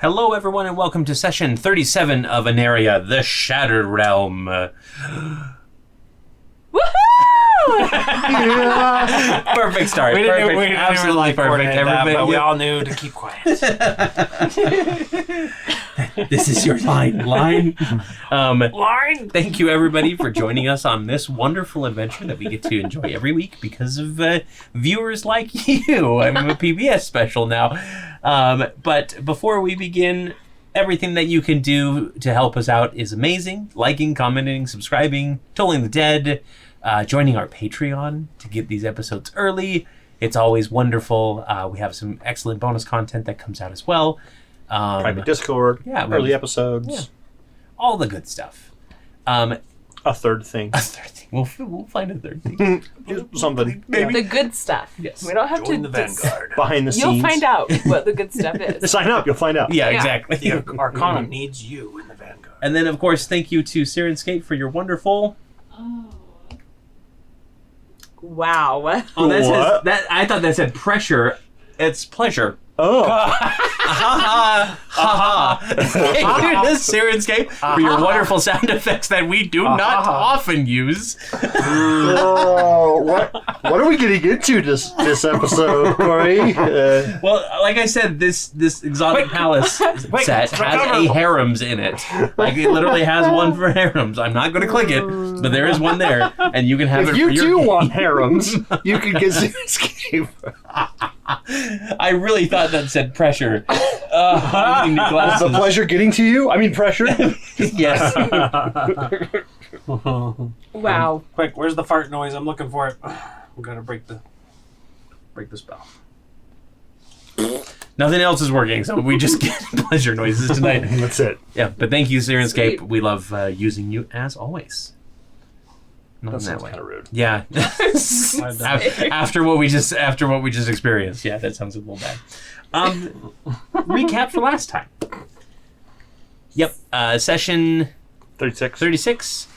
Hello, everyone, and welcome to session 37 of Aneria, the Shattered Realm. Woohoo! Perfect start. We didn't Absolutely perfect. Everybody, but we all knew to keep quiet. This is your line. Line. Line. Thank you, everybody, for joining us on this wonderful adventure that we get to enjoy every week because of viewers like you. I'm a PBS special now. But before we begin, everything that you can do to help us out is amazing. Liking, commenting, subscribing, tolling the dead, joining our Patreon to get these episodes early. It's always wonderful. We have some excellent bonus content that comes out as well. Private Discord, early episodes. All the good stuff. A third thing. We'll find a third thing. Something. Maybe. The good stuff. Yes. We don't have Join to... the Vanguard. Behind the scenes. You'll find out what the good stuff is. Sign up, you'll find out. Yeah, Yeah. exactly. The Arcana needs you in the Vanguard. And then, of course, thank you to Syrinscape for your wonderful... Wow. Oh, that What? says, that I thought that said pressure. It's pleasure. Oh. Thank you to Syrinscape for your wonderful sound effects that we do not often use. Oh, what are we getting into this episode, Cory? Well, like I said, this exotic palace set has a harems in it. Like, it literally has one for harems. I'm not going to click it, but there is one there, and you can have If it you for your do game. want harems, you can get Syrinscape. I really thought that said pressure. I need new Is glasses. the pleasure getting to you? I mean, pressure. Yes. Wow. Quick, where's the fart noise? I'm looking for it. We gotta break the spell. Nothing else is working, so we just get pleasure noises tonight. That's it. Yeah, but thank you, Syrinscape. Sweet. We love using you as always. Not That in that sounds way. kind of rude. Yeah. after what we just experienced. Yeah, that sounds a little bad. Recap for last time. Yep. Session 36.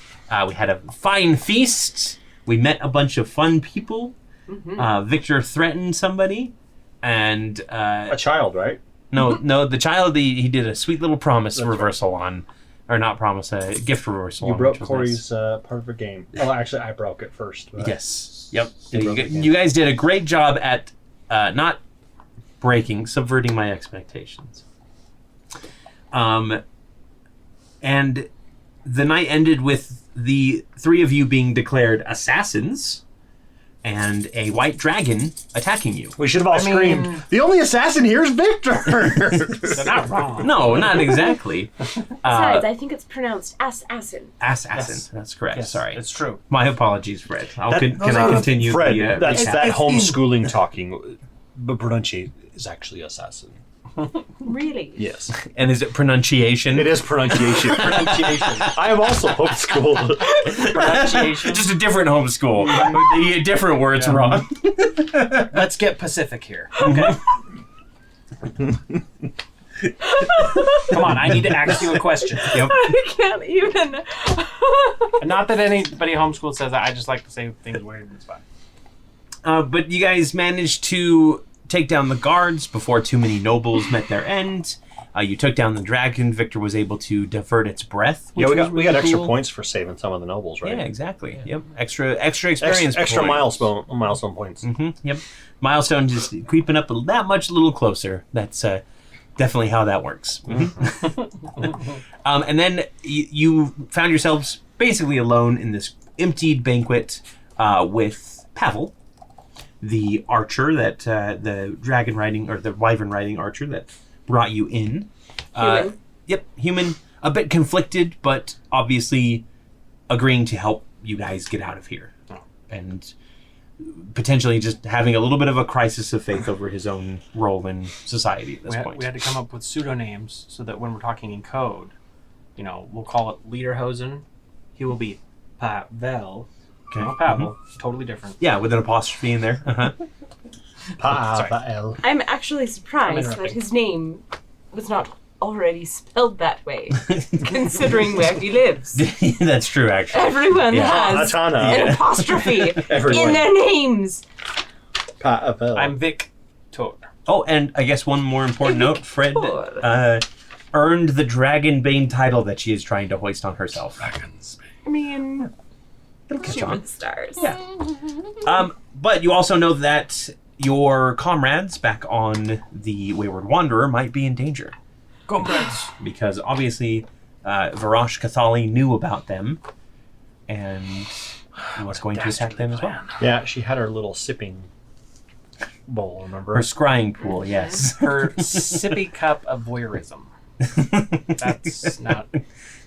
We had a fine feast. We met a bunch of fun people. Victor threatened somebody, and A child, right? no, the child he did a sweet little promise reversal on. Or not promise, a gift reversal. You on, broke which was Cory's nice. part of the game. Well, actually, I broke it first. But Yes. Yep. You broke it, You guys did a great job at not subverting my expectations. And the night ended with the three of you being declared assassins and a white dragon attacking you. We should have all screamed. The only assassin here is Victor. They're not wrong. No, not exactly. Besides, I think it's pronounced assassin. Assassin. Yes. That's correct. Yes, Sorry. it's true. My apologies, Fred. That- Can I continue? Fred, the, that's recap? that homeschooling talking. But pronunciation is actually assassin. Really? Yes. And is it pronunciation? It is pronunciation. I am also homeschooled. Pronunciation. Just a different homeschool. The different words wrong. Let's get Pacific here. Okay. Come on, I need to ask you a question. Yep. I can't even. Not that anybody homeschooled says that. I just like to say things weird. It's fine. But you guys managed to take down the guards before too many nobles met their end. You took down the dragon. Victor was able to divert its breath. Yeah, which was we got really extra cool. points for saving some of the nobles, right? Yeah, exactly. Yep. Extra experience. Extra points. milestone points. Yep. Milestone just creeping up that much a little closer. That's definitely how that works. And then you found yourselves basically alone in this emptied banquet with Pavel, the archer that the dragon riding or the wyvern riding archer that brought you in. Human. Yep, human. A bit conflicted, but obviously agreeing to help you guys get out of here, and potentially just having a little bit of a crisis of faith over his own role in society at this point. We had to come up with pseudonames so that when we're talking in code, we'll call it Lederhosen. He will be Pavel. Okay. Not Pavel. Totally different. Yeah, with an apostrophe in there. Pavel. I'm actually I'm surprised interrupting. that his name was not already spelled that way, considering where he lives. That's true, actually. Everyone Yeah. has Atana. an apostrophe Everyone. in their names. Pavel. I'm Victor. Oh, and I guess one more important note, Fred. Victor. earned the Dragonbane title that she is trying to hoist on herself. I mean, It'll catch shoot for on. the stars. Yeah. But you also know that your comrades back on the Wayward Wanderer might be in danger. Comrades. Because obviously Varash Cathali knew about them and was going to attack them as well. Yeah, she had her little sipping bowl, remember? Her scrying pool, yes. Her sippy cup of voyeurism. That's not.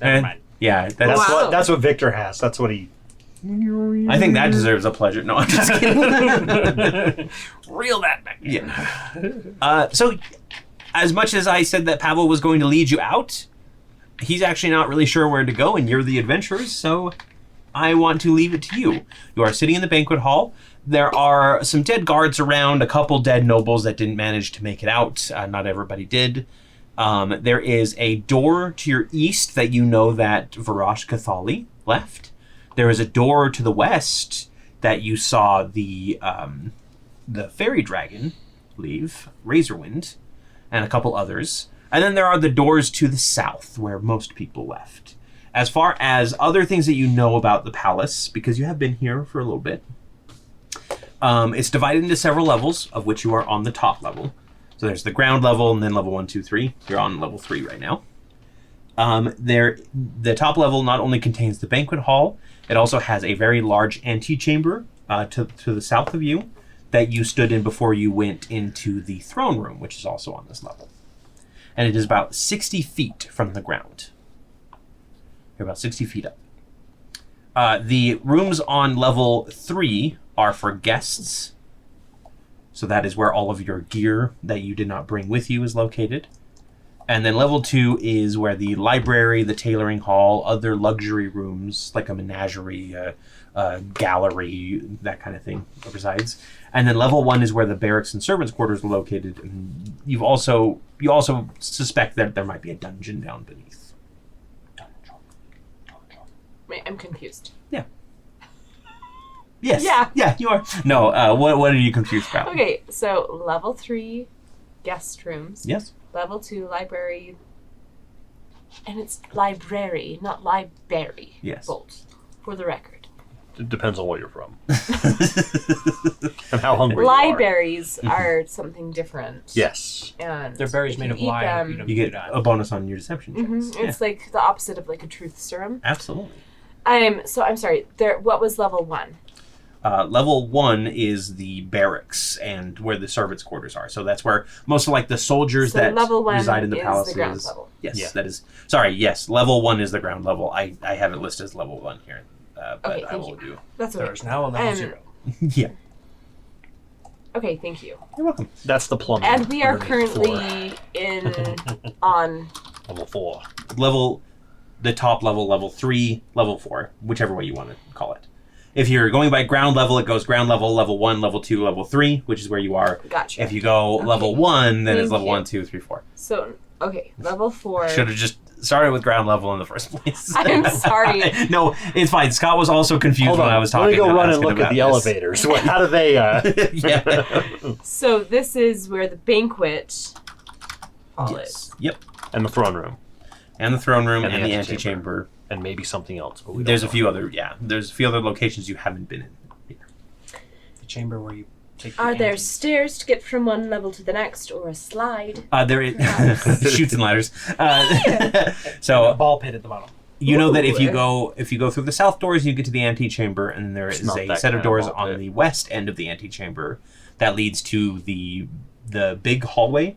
Never mind. Yeah, That's what Victor has. That's what he... I think that deserves a pleasure. No, I'm just kidding. Reel that back. Yeah. So, as much as I said that Pavel was going to lead you out, he's actually not really sure where to go, and you're the adventurers, so I want to leave it to you. You are sitting in the banquet hall. There are some dead guards around, a couple dead nobles that didn't manage to make it out. Not everybody did. There is a door to your east that you know that Varash Cathali left. There is a door to the west that you saw the fairy dragon leave, Razorwind, and a couple others. And then there are the doors to the south where most people left. As far as other things that you know about the palace, because you have been here for a little bit, it's divided into several levels, of which you are on the top level. So there's the ground level, and then level 1, 2, 3. You're on level 3 right now. The top level not only contains the banquet hall, it also has a very large antechamber to the south of you that you stood in before you went into the throne room, which is also on this level. And it is about 60 feet from the ground. You're about 60 feet up. The rooms on level 3 are for guests. So that is where all of your gear that you did not bring with you is located. And then level 2 is where the library, the tailoring hall, other luxury rooms, like a menagerie, a gallery, that kind of thing resides. And then level 1 is where the barracks and servants' quarters are located. And you also suspect that there might be a dungeon down beneath. Wait, I'm confused. Yeah. Yes. Yeah. Yeah, you are. No, what are you confused about? Okay, so level 3, guest rooms. Yes. Level 2, library. And it's library, not library. Yes. Bolt, for the record. It depends on where you're from. And how hungry you are. Libraries are something different. Yes. And They're berries if made you of eat lime. them- You get a bonus on your deception checks. It's like the opposite of like a truth serum. Absolutely. So I'm sorry. What was level 1? Level 1 is the barracks and where the servants' quarters are. So that's where most of like the soldiers So that level 1 reside in the is palaces. the ground level. Yes, Yeah. that is. Sorry, yes. Level 1 is the ground level. I have it listed as level 1 here, but Okay, I thank will you. do. That's okay. There's now a level 0. Yeah, Okay, thank you. you're welcome. That's the plumbing. And we are underneath currently on. level 4. The top level, level 3, level 4, whichever way you want to call it. If you're going by ground level, it goes ground level, level 1, level 2, level 3, which is where you are. Gotcha. If you go level 1, then it's Thank level you. 1, 2, 3, 4. So okay, level 4. Should have just started with ground level in the first place. I'm sorry. No, it's fine. Scott was also confused Hold when on. I was talking. Let me go run and asking look at about the this. elevators. How do they... Yeah. So this is where the banquet hall Yes. is. Yep. And the throne room. And the throne room And and, the the antechamber. antechamber. And maybe something else. But we don't There's a know. few other there's a few other locations you haven't been in. The chamber where you take the Are there ante. stairs to get from one level to the next, or a slide? There is shoots and ladders. So ball pit at the bottom? you know that if you Ooh. go through the south doors, you get to the antechamber, and then there It's is not a that set of kind of doors ball on pit. the west end of the antechamber that leads to the big hallway,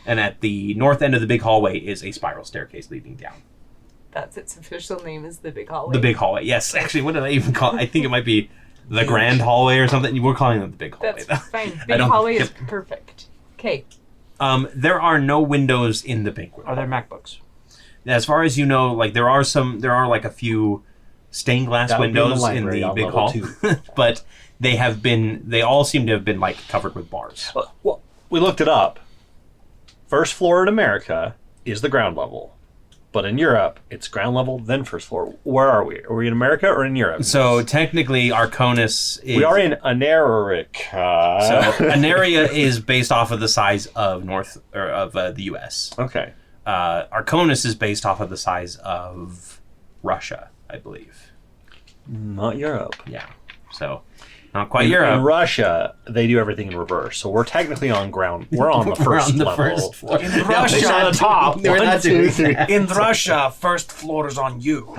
and at the north end of the big hallway is a spiral staircase leading down. That's its official name is the big hallway. The big hallway, yes. Actually, what did I even call it? I think it might be the grand hallway or something. We're calling it the big hallway, That's though. fine. I Big don't- hallway is yep. perfect. Okay. There are no windows in the banquet Are hall. there MacBooks? As far as you know, like there are like a few stained glass That would be in the windows in library the on big level hall, 2. but they all seem to have been like covered with bars. Well, we looked it up. First floor in America is the ground level. But in Europe, it's ground level, then first floor. Where are we? Are we in America or in Europe? So technically, Arconis is. We are in Anarchy. So Aneria is based off of the size of the U.S. Okay. Arconis is based off of the size of Russia, I believe. Not Europe. Yeah. So, not quite In Europe. Russia, they do everything in reverse. So we're technically on ground. We're on the We're first on the level. first floor. In Yeah, Russia, it's on the top. We're One, not two, doing three. that. in Russia, first floor is on you.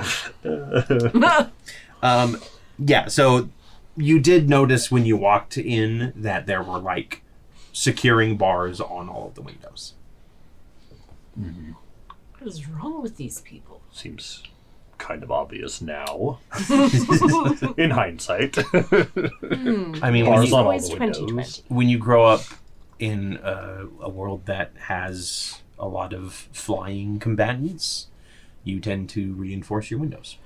Yeah, so you did notice when you walked in that there were, like, securing bars on all of the windows. What is wrong with these people? Seems kind of obvious now. In hindsight. I mean, Bars on all Always the 2020. windows. when you grow up in a world that has a lot of flying combatants, you tend to reinforce your windows.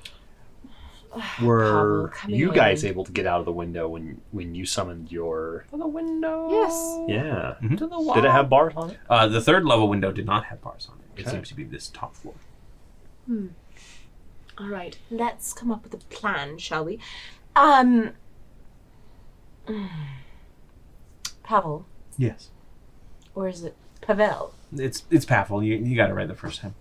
Were come you in. guys able to get out of the window when you summoned your... To the window. Yes. Yeah. To the wall. Did it have bars on it? The third level window did not have bars on it. It Okay. seems to be this top floor. All right, let's come up with a plan, shall we? Pavel, Yes. or is it Pavel? It's Pavel. You got it right the first time.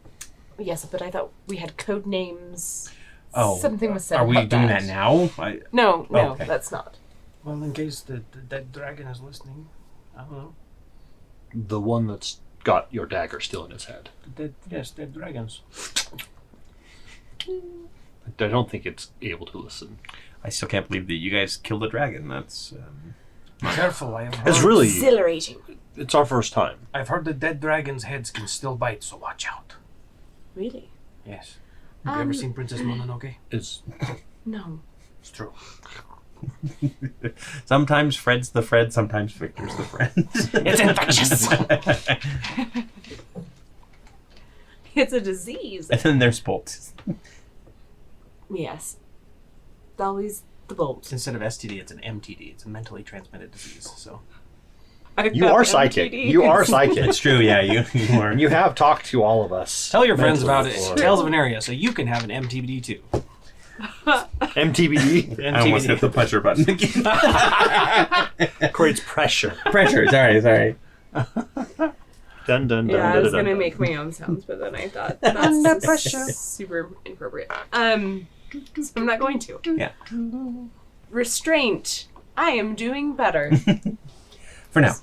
Yes, but I thought we had code names. Oh, Something was said are we about doing that. that now? No, Okay. that's not. Well, in case the dead dragon is listening, I don't know. The one that's got your dagger still in its head. Dead dragons. I don't think it's able to listen. I still can't believe that you guys killed a dragon. That's Careful, I have heard. It's really... Exhilarating. It's our first time. I've heard the dead dragon's heads can still bite, so watch out. Really? Yes. Have you ever seen Princess Mononoke? It's... No. It's true. sometimes Fred's the Fred, sometimes Victor's the friend. It's infectious. It's a disease. And then there's Bolt. Yes. Always the bolt. Instead of STD, it's an MTD. It's a mentally transmitted disease. So You are psychic. You are psychic. It's true, yeah, you are. And you have talked to all of us. tell your friends about mentally it. before. Tales of Aneria, so you can have an MTBD too. MTBD I almost hit the pleasure button again. creates pressure. Pressure, sorry. Dun, dun, dun, Yeah, I dun, was dun, gonna dun. make my own sounds, but then I thought that's super inappropriate. So I'm not going to. Yeah. Restraint. I am doing better. For now.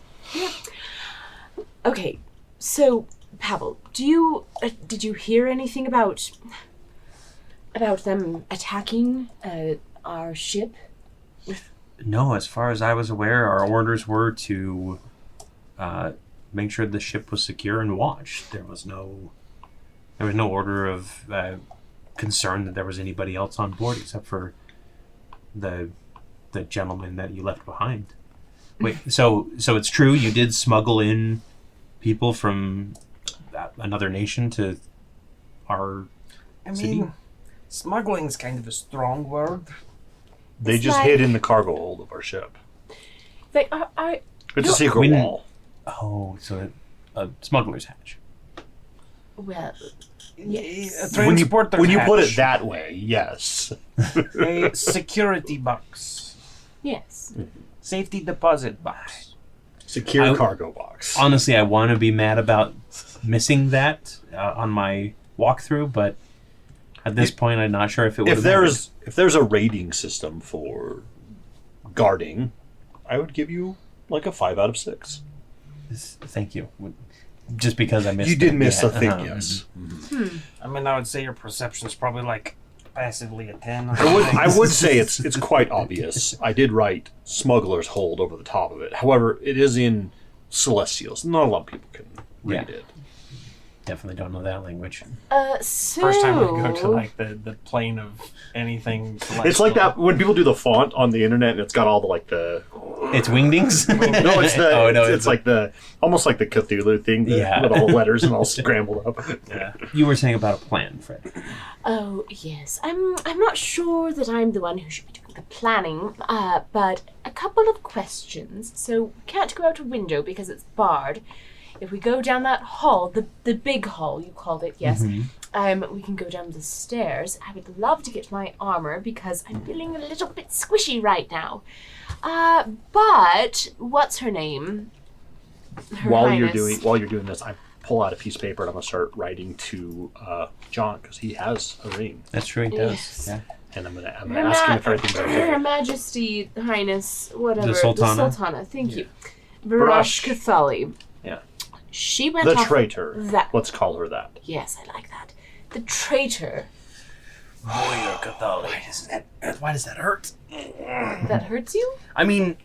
Okay, so Pavel, did you hear anything about them attacking our ship? No, as far as I was aware, our orders were to make sure the ship was secure and watched. There was no order of concern that there was anybody else on board except for the gentleman that you left behind. Wait, so it's true you did smuggle in people from another nation to our city? Smuggling's kind of a strong word. They It's just like- hid in the cargo hold of our ship. Like, It's a secret we didn't- wall. Oh, so a smuggler's hatch. well, A When you transporter's put it hatch. that way, yes. A security box. yes. Safety deposit box. Secure I- cargo box. Honestly, I want to be mad about missing that on my walkthrough, but at this point, I'm not sure if it would. If there's a rating system for guarding, I would give you like a 5 out of 6. Thank you. Just because I missed. You did it, miss yeah. a thing, Uh-huh. yes. I mean, I would say your perception's probably like passively a 10. Or I would say it's quite obvious. I did write smuggler's hold over the top of it. However, it is in Celestials. Not a lot of people can read it. Definitely don't know that language. So First time I go to like the plane of anything. It's like that when people do the font on the internet and it's got all the like the It's wingdings. no, it's the Oh, no, it's like the almost like the Cthulhu thing Yeah. with all the letters and all scrambled up. Yeah. You were saying about a plan, Fred. Oh, yes. I'm not sure that I'm the one who should be doing the planning, but a couple of questions. So we can't go out a window because it's barred. If we go down that hall, the big hall, you called it, yes, we can go down the stairs. I would love to get my armor because I'm feeling a little bit squishy right now. But what's her name? Her While Highness. you're doing this, I'm pull out a piece of paper and I'm going to start writing to John because he has a ring. That's true, he does. Yes. Yeah. And I'm gonna ask him if everything's okay. Her Majesty, Highness, whatever. The Sultana? The Sultana, thank you. Barash Kathali. Yeah. She went The off... traitor. That. Let's call her that. Yes, I like that. The traitor. Why does that hurt? That hurts you? I mean,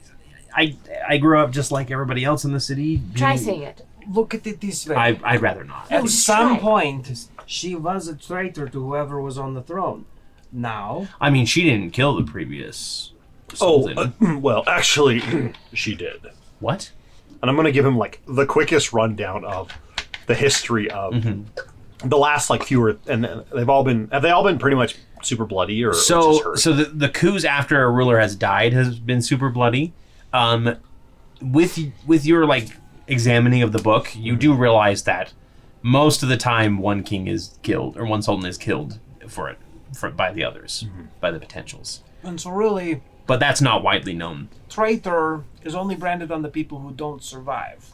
I grew up just like everybody else in the city. Try saying it. Look at it this way. I'd rather not. No, At some try. point, she was a traitor to whoever was on the throne. Now, I mean, she didn't kill the previous Oh, sultan. well, actually, she did. What? And I'm going to give him like the quickest rundown of the history of the last like few, and have they all been pretty much super bloody or just So hurt? the coups after a ruler has died has been super bloody. With your like examining of the book, you do realize that most of the time one king is killed or one sultan is killed by the others, by the potentials. and so really, But that's not widely known. traitor is only branded on the people who don't survive.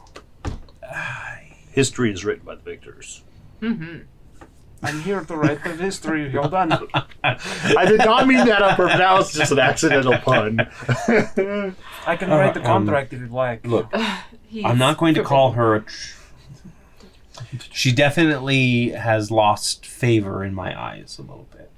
History is written by the victors. I'm here to write the history. Hold on. I did not mean that on purpose. That was just an accidental pun. I can write the contract if you'd like. Look, I'm not going to call her a... She definitely has lost favor in my eyes a little bit.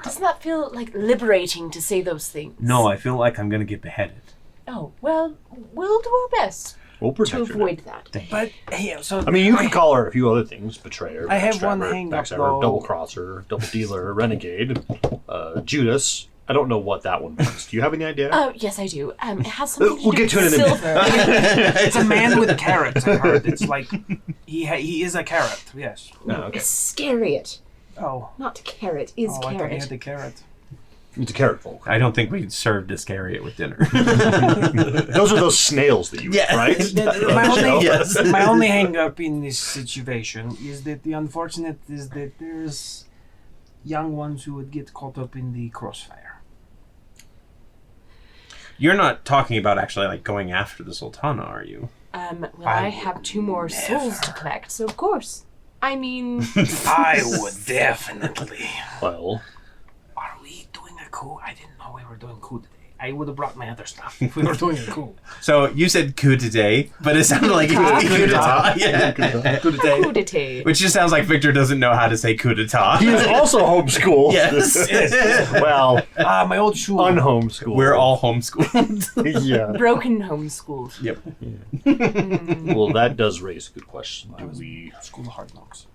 Doesn't that feel like liberating to say those things? No, I feel like I'm going to get beheaded. Oh, well, we'll do our best We'll to protect her. avoid that. But hey, so I mean, you can call her a few other things: betrayer, I have one backstabber, hang-up, backstabber, though. double crosser, double dealer, renegade, Judas. I don't know what that one means. Do you have any idea? Oh, yes, I do. It has something to We'll do get to with it in a minute. silver. it's a man with carrots. I heard it's like he is a carrot. Yes. Oh, okay. Scariot. Oh. Not carrot, is I thought he carrot. had the carrot. It's a carrot folk. I don't think we served Iscariot with dinner. Those are those snails that you eat, right? My only hang up in this situation is that the unfortunate is that there's young ones who would get caught up in the crossfire. You're not talking about actually like going after the Sultana, are you? Well, I have 2 more souls to collect, so of course. I mean... I would definitely. Well, Are we doing a coup? I didn't know we were doing coup today. I would have brought my other stuff if we were doing a coup. So you said coup today, but it sounded like coup d'etat. Yeah. Coup d'etat. Coup d'etat. Which just sounds like Victor doesn't know how to say coup d'etat. he is also homeschooled. Yes. Well, My old shoe. unhomeschooled. We're all homeschooled. Yeah. Broken homeschooled. Yep. Well, that does raise a good question. I Do was we? School of Hard Knocks.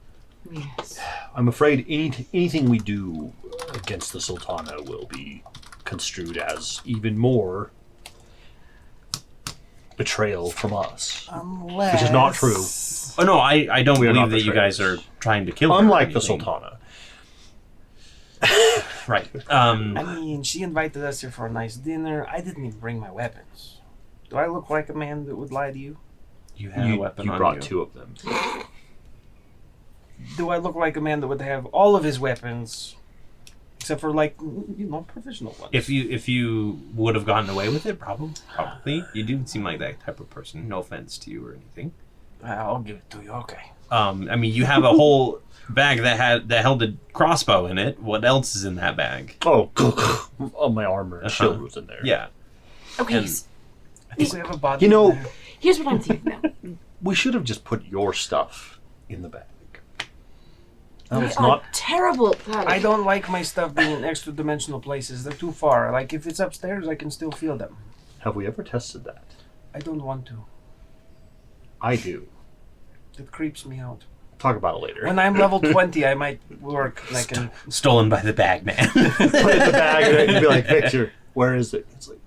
Yes. I'm afraid anything we do against the Sultana will be construed as even more betrayal from us. Unless... Which is not true. Oh no, I don't We are believe not that you guys betrayers. are trying to kill her or Unlike the anything. Sultana. Right. I mean, she invited us here for a nice dinner. I didn't even bring my weapons. Do I look like a man that would lie to you? You had a You weapon on brought you. 2 of them. Do I look like a man that would have all of his weapons, except for like, professional ones? If you would have gotten away with it, probably. You do seem like that type of person. No offense to you or anything. I'll give it to you. Okay. I mean, you have a whole bag that held a crossbow in it. What else is in that bag? Oh, my armor and shield was in there. Yeah. Okay, And- I think we have a body. You know- in there. here's what I'm thinking now. We should have just put your stuff in the bag. That We was are not. terrible at planning. I don't like my stuff being in extra dimensional places. They're too far. Like if it's upstairs, I can still feel them. Have we ever tested that? I don't want to. I do. It creeps me out. Talk about it later. When I'm level 20, I might work. And I can. Stolen by the bag man. Put it in the bag and you'd be like, Victor, where is it? It's like,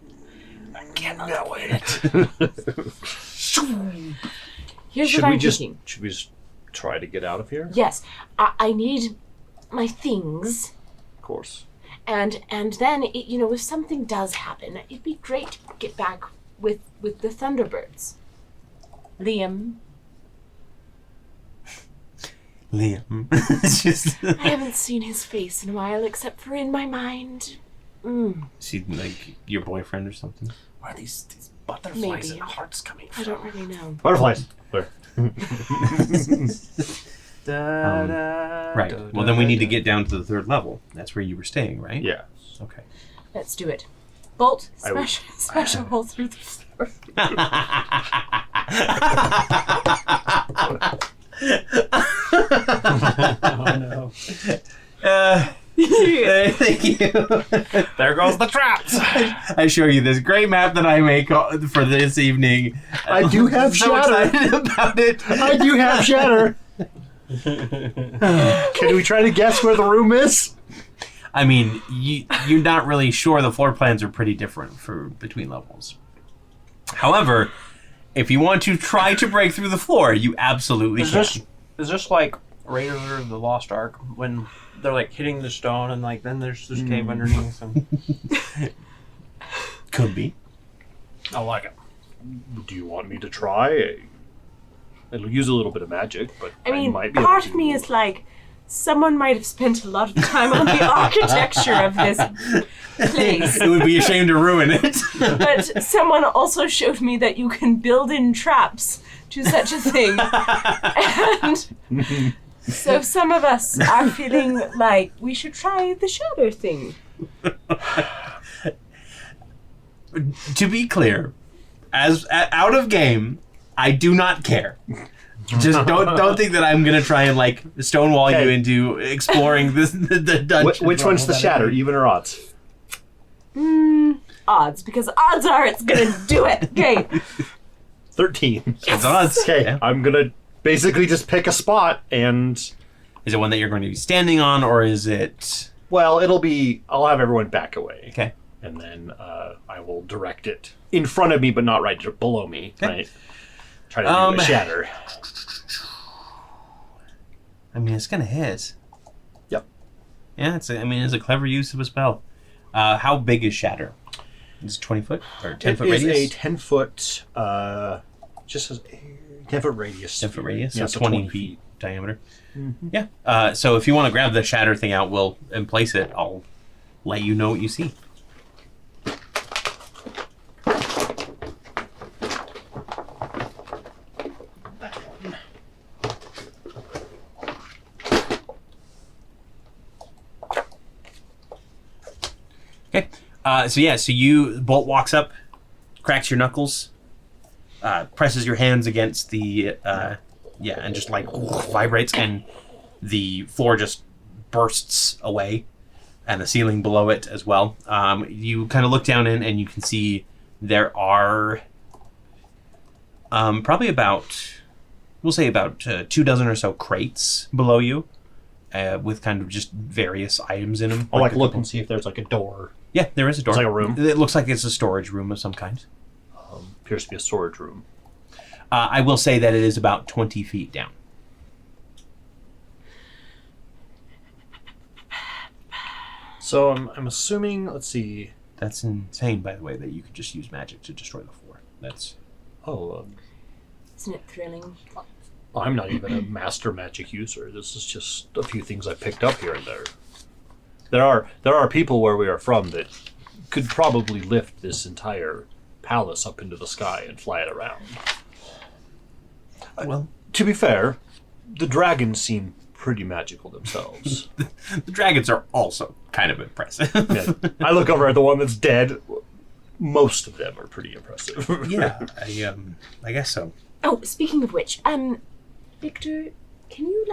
I cannot wait. Here's should what we I'm just thinking. try to get out of here? Yes, I need my things, Of course. and then if something does happen, it'd be great to get back with the Thunderbirds. Liam, Liam. It's just. I haven't seen his face in a while, except for in my mind. Is he like your boyfriend or something? Where are these butterflies Maybe. and hearts coming I from? don't really know. Butterflies. Where? Right. Well, then we need to get down to the 3rd level. That's where you were staying, right? Yeah. Okay. Let's do it. Bolt, I would- smash a hole through the floor. Oh no. Thank you. There goes the traps. I show you this great map that I make for this evening. I do have so shatter. excited about it. I do have shatter. Can we try to guess where the room is? I mean, you're not really sure. The floor plans are pretty different between levels. However, if you want to try to break through the floor, you absolutely can. Is this like Raiders of the Lost Ark when they're like hitting the stone and like then there's this cave underneath them? Could be. I like it. Do you want me to try? It'll use a little bit of magic, but I mean, might be part able of me is like, someone might have spent a lot of time on the architecture of this place. It would be a shame to ruin it. But someone also showed me that you can build in traps to such a thing. And so some of us are feeling like we should try the shadow thing. To be clear, as out of game, I do not care. Just don't think that I'm gonna try and like stonewall you into exploring the dungeon. Which one's the shatter, even or odds? Odds, because odds are it's gonna do it. Okay. 13. It's odds. Okay, Yeah. I'm gonna basically just pick a spot and... Is it one that you're going to be standing on, or is it... Well, I'll have everyone back away. Okay. And then I will direct it in front of me, but not right below me, Okay. right? Try to do a shatter. I mean, it's gonna hit. Yep. Yeah, it's a clever use of a spell. How big is Shatter? Is it 20 foot or 10 foot It is radius? a 10-foot, just a 10-foot radius. 10 foot radius, Yeah, so 20 feet diameter. Mm-hmm. Yeah. So if you want to grab the Shatter thing out, and place it. I'll let you know what you see. Okay. So Bolt walks up, cracks your knuckles, presses your hands against the, and just like vibrates, and the floor just bursts away, and the ceiling below it as well. You kind of look down in, and you can see there are probably about 24 or so crates below you, with kind of just various items in them. I'll look and see if there's like a door. Yeah, there is a door. It's like a room? It looks like it's a storage room of some kind. Appears to be a storage room. I will say that it is about 20 feet down. So I'm assuming, let's see. That's insane, by the way, that you could just use magic to destroy the floor. That's... Isn't it thrilling? I'm not even a master magic user. This is just a few things I picked up here and there. There are people where we are from that could probably lift this entire palace up into the sky and fly it around. Well, To be fair, the dragons seem pretty magical themselves. the dragons are also kind of impressive. Yeah. I look over at the one that's dead. Most of them are pretty impressive. Yeah, I guess so. Oh, speaking of which, Victor, can you,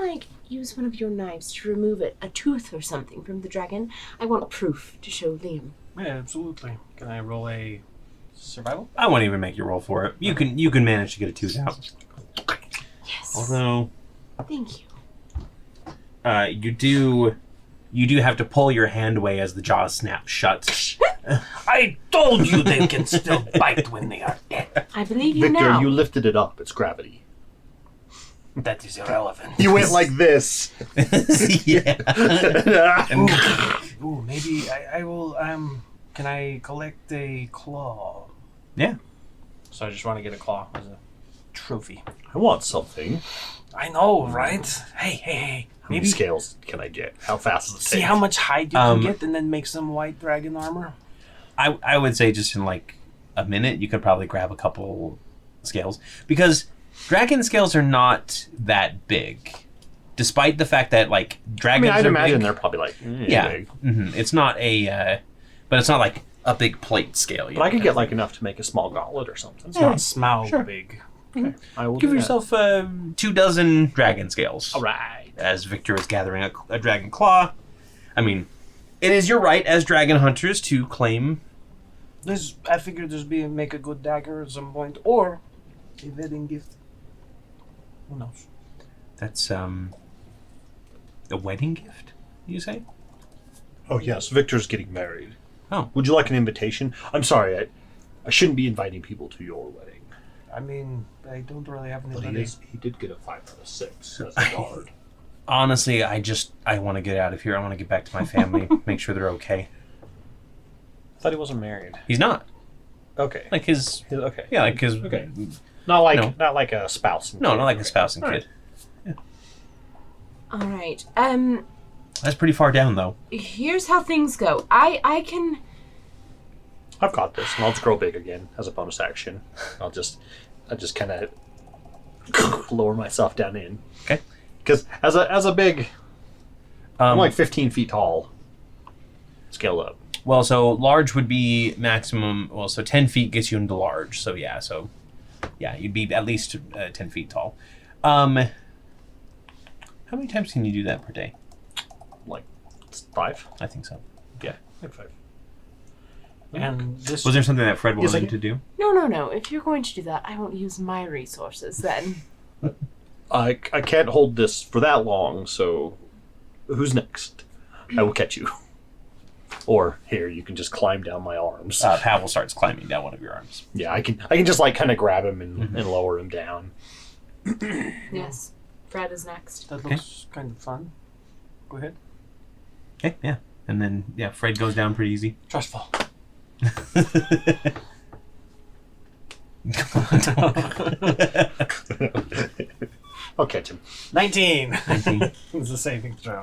use one of your knives to remove a tooth or something from the dragon? I want proof to show Liam. Yeah, absolutely. Can I roll a survival? I won't even make you roll for it. You can manage to get a tooth out. Yes. Although, Thank you. you do have to pull your hand away as the jaws snap shut. I told you they can still bite when they are dead. I believe you Victor, now. you lifted it up. It's gravity. That is irrelevant. You went like this. Yeah. Ooh, maybe I will, can I collect a claw? Yeah. So I just want to get a claw as a trophy. I want something. I know, right? Hey. How many scales can I get? How fast does it See take? how much hide you can get and then make some white dragon armor? I would say just in a minute you could probably grab a couple scales, because Dragon scales are not that big. Despite the fact that, like, dragons I'd are imagine big. they're probably like, Yeah. big. It's not a... but it's not like a big plate scale. But I could get like enough to make a small gauntlet or something. It's not small big. I will Give do yourself 24 dragon scales. All right. As Victor is gathering a dragon claw. I mean, it is your right as dragon hunters to claim... I figured make a good dagger at some point, or a wedding gift. Who knows? That's, a wedding gift, you say? Oh yes, Victor's getting married. Oh. Would you like an invitation? I'm sorry, I shouldn't be inviting people to your wedding. I mean, I don't really have But anybody. he did get a 5 out of 6 as a guard. Honestly, I want to get out of here. I want to get back to my family, make sure they're okay. I thought he wasn't married. He's not. Okay. Like his... Okay. Yeah, like his... Okay. Not like a spouse. No, not like a spouse and All kid. right. All right. That's pretty far down, though. Here's how things go. I can. I've got this, and I'll just grow big again as a bonus action. I'll just kind of lower myself down in. Okay. Because as a big, I'm Um, like 15 feet tall. Scale up. well, so large would be maximum... Well, so 10 feet gets you into large. So, yeah, you'd be at least 10 feet tall. How many times can you do that per day? Like 5. I think so. Yeah, like 5. And this Was there something that Fred Yes, I wanted do. to do? No. If you're going to do that, I won't use my resources then. I can't hold this for that long, so who's next? I will catch you. Or here, you can just climb down my arms. Pavel starts climbing down one of your arms. Yeah, I can just like kind of grab him and lower him down. Yes. Fred is next. that looks kind of fun. Go ahead. Okay, yeah. And then, yeah, Fred goes down pretty easy. Trustful. I'll catch him. 19. 19. It's a saving throw.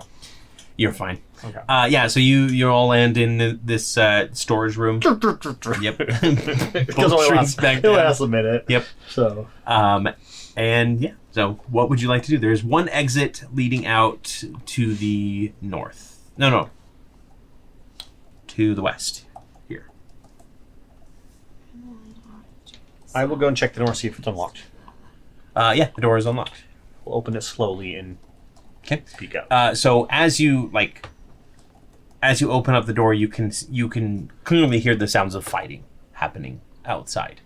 You're fine. Okay. Yeah, so you all land in this storage room. Yep. Because Both shrinks back it down. lasts a minute. Yep. So And yeah, so what would you like to do? There's one exit leading out to the north. No. To the west. Here. I will go and check the door, see if it's unlocked. Yeah, the door is unlocked. We'll open it slowly and Okay. peek out. So as you open up the door, you can clearly hear the sounds of fighting happening outside.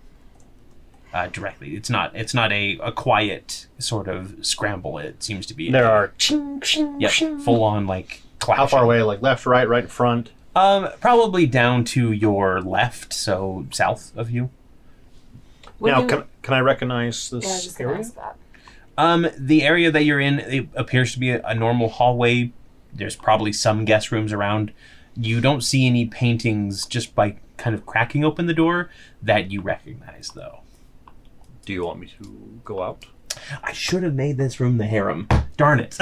Directly, it's not a quiet sort of scramble. It seems to be There are ching, ching, yep, ching. full on like clashing. How far away? Like left, right in front? Probably down to your left, so south of you. Now, When you- can I recognize Yeah, I was this just gonna area? ask that. The area that you're in, it appears to be a normal hallway. There's probably some guest rooms around. You don't see any paintings just by kind of cracking open the door that you recognize, though. Do you want me to go out? I should have made this room the harem. Darn it.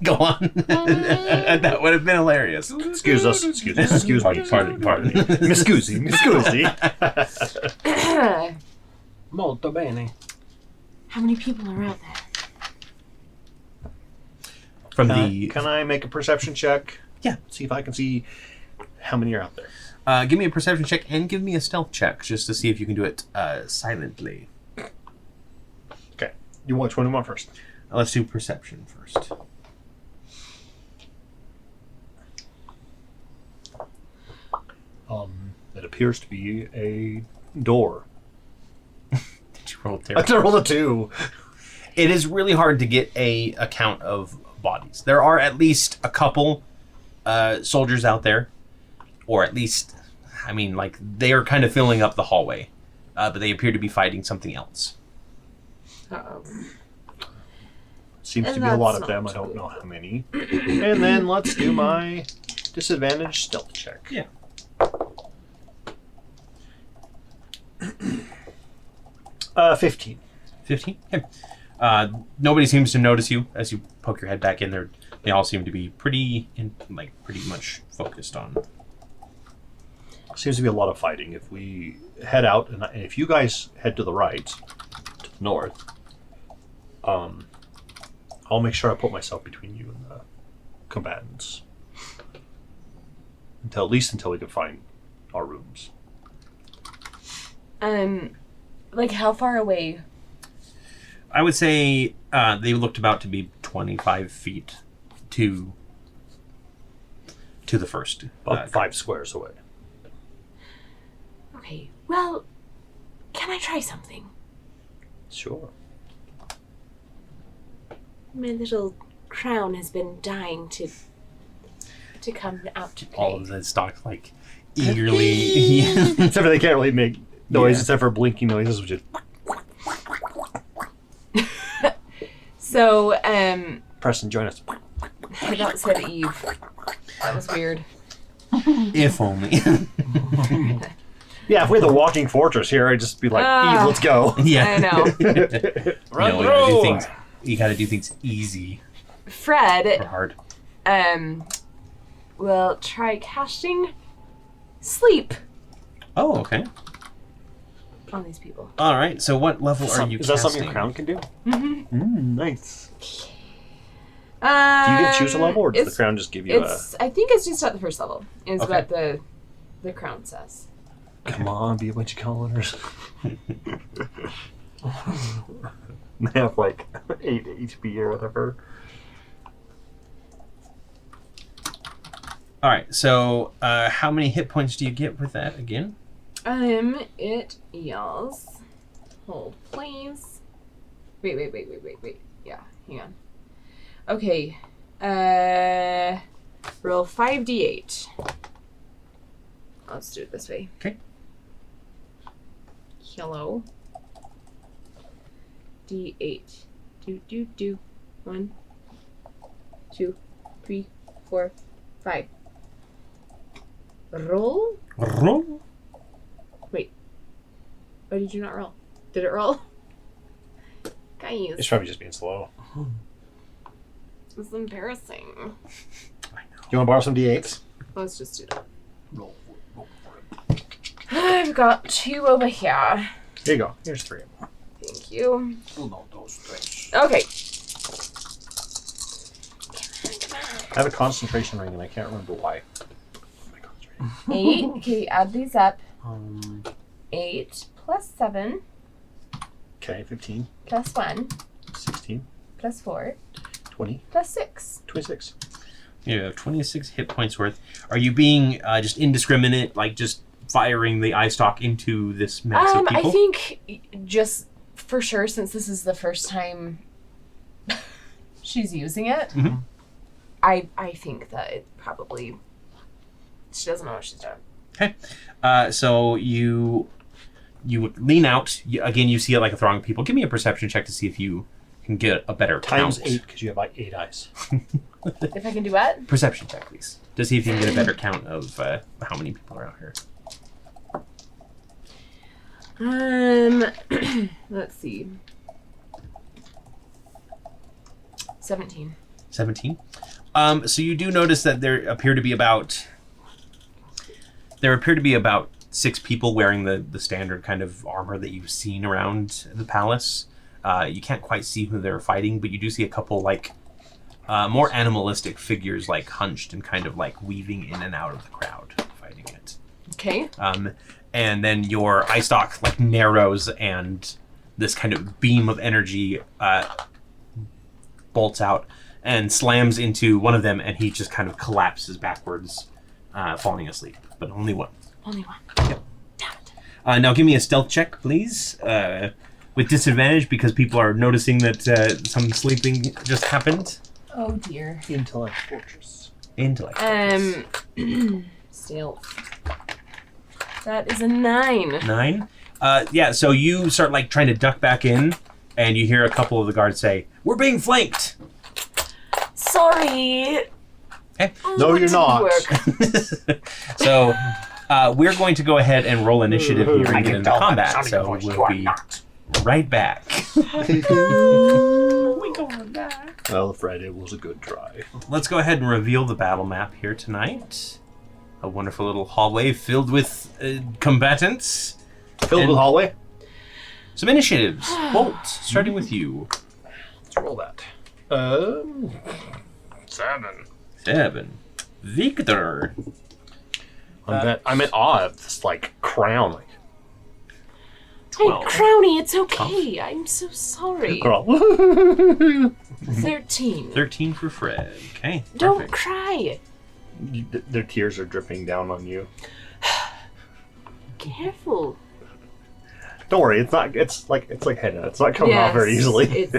Go on. That would have been hilarious. Excuse us. Excuse us. Excuse me. Pardon. Miscusi. Miscusi. Molto bene. How many people are out there? From Can I make a perception check? Yeah. See if I can see how many are out there. give me a perception check and give me a stealth check just to see if you can do it silently. Okay. Which one do you want first? Let's do perception first. It appears to be a door. Did you roll I rolled a 2. It is really hard to get a count of bodies. There are at least a couple soldiers out there, or at least, I mean, like they are kind of filling up the hallway, but they appear to be fighting something else. Uh-oh. Seems And to be a lot that's of them. not I don't know how many. And then let's do my disadvantage stealth check. Yeah. 15. 15? Yeah. Nobody seems to notice you as you poke your head back in there. They all seem to be pretty much focused on. Seems to be a lot of fighting. If we head out, and if you guys head to the right, to the north, I'll make sure I put myself between you and the combatants. At least until we can find our rooms. Like how far away? I would say they looked about to be 25 feet to the first. About 5 squares away. Okay, well, can I try something? Sure. My little crown has been dying to come out to play. All of the stock like eagerly. Except for they can't really make noise Yeah. except for blinking noises, which is So, Preston, join us. that said Eve. That was weird. If only. Yeah, if we had the walking fortress here, I'd just be like, Eve, let's go. Yeah. I know. No, you gotta do things easy or Fred, hard. will try casting sleep Oh, okay. on these people. All right. So, what level are you? Is that something casting? your crown can do? Mm-hmm. Nice. Do you get to choose a level, or does the it's- crown just give you I think it's just at the first level, is Okay. what the crown says. Come on, be a bunch of coloners. They have like 8 HP or whatever. All right. So, how many hit points do you get with that again? It yells. Hold, please. Wait. Yeah, hang on. Okay. Roll 5d8. Let's do it this way. Okay. Hello. D8. Do. 1, 2, 3, 4, 5. Roll? Roll. Or did you not roll? Did it roll? Guys, It's probably just being slow. this is embarrassing. I know. You want to borrow some D8s? Let's just do that. Roll. I've got 2 over here. Here you go. Here's 3 of them. Thank you. No, those things. Okay. I have a concentration ring and I can't remember why. My concentration. 8. Okay, add these up. 8. 8 plus 7 Okay, 15, plus 1 16, plus 4 20, plus 6. 26. You have 26 hit points worth. Are you being just indiscriminate, like just firing the eye stalk into this mass of people? I think just for sure, since this is the first time she's using it, Mhm. I think that it probably she doesn't know what she's doing. Okay. So you lean out. Again, you see it like a throng of people. Give me a perception check to see if you can get a better Times count. 8 because you have like 8 eyes. If I can do what? Perception check, please. To see if you can get a better count of how many people are out here. Let's see. 17. 17. So you do notice that there appear to be about 6 people wearing the standard kind of armor that you've seen around the palace. You can't quite see who they're fighting, but you do see a couple like more animalistic figures, like hunched and kind of like weaving in and out of the crowd fighting it. Okay. And then your eye stalk like narrows, and this kind of beam of energy bolts out and slams into one of them, and he just kind of collapses backwards, falling asleep. But only one. Only one. Yep. Damn it. Now give me a stealth check, please, with disadvantage because people are noticing that some sleeping just happened. Oh dear. Intellect Fortress. Intellect. Stealth. That is a 9. 9. Yeah. So you start like trying to duck back in, and you hear a couple of the guards say, "We're being flanked." Sorry. Okay. No, you're not. So we're going to go ahead and roll initiative here and get into combat. So we'll be right back. Well, Fred, it was a good try. Let's go ahead and reveal the battle map here tonight. A wonderful little hallway filled with combatants. Filled with hallway? Some initiatives. Bolt, starting with you. Let's roll that. 7. 7. Victor. I'm in awe of this, like, crown. Like, Hey, 12. Crowny, it's okay. I'm so sorry. girl. 13. 13 for Fred. Okay. Don't Perfect. cry. Their tears are dripping down on you. Careful. Don't worry, it's not. It's like henna. It's not coming off very easily.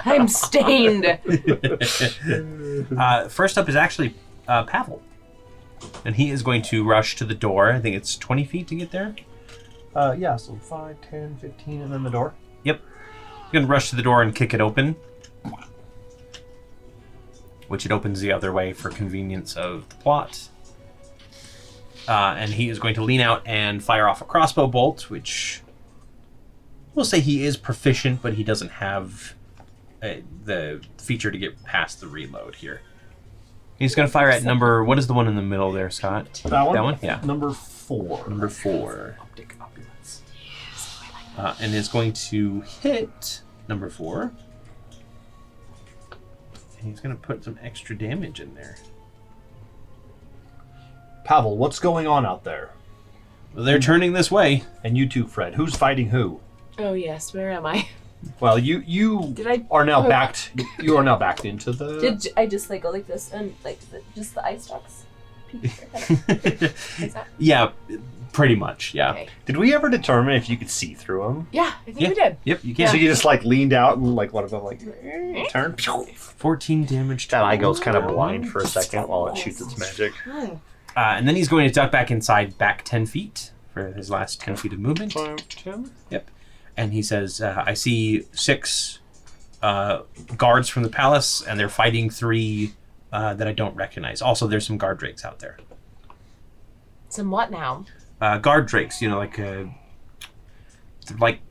I'm stained. First up is actually Pavel. And he is going to rush to the door. I think it's 20 feet to get there. Yeah, so 5, 10, 15, and then the door. Yep. He's going to rush to the door and kick it open. Which it opens the other way for convenience of the plot. And he is going to lean out and fire off a crossbow bolt, which we'll say he is proficient, but he doesn't have the feature to get past the reload here. He's going to fire at number... What is the one in the middle there, Scott? That one? That one? Yeah. Number 4. Number 4. Optic opulence. And is going to hit number 4. And he's going to put some extra damage in there. Pavel, what's going on out there? Well, they're turning this way. And you too, Fred. Who's fighting who? Oh, yes. Where am I? Well, you Did I? are now backed. You are now backed into the. Did I just like go like this and like just the eye stalks? Is that? Yeah, pretty much, yeah. Okay. Did we ever determine if you could see through them? Yeah, I think Yeah. we did. Yep, you can. So you just like leaned out and like one of them like turn. 14 damage. That eye goes kind of blind for a second while it shoots its magic. And then he's going to duck back inside, back 10 feet for his last 10 feet of movement. 10. Yep. And he says, I see 6 guards from the palace, and they're fighting 3 that I don't recognize. Also, there's some guard drakes out there. Some what now? Guard drakes, you know, they're like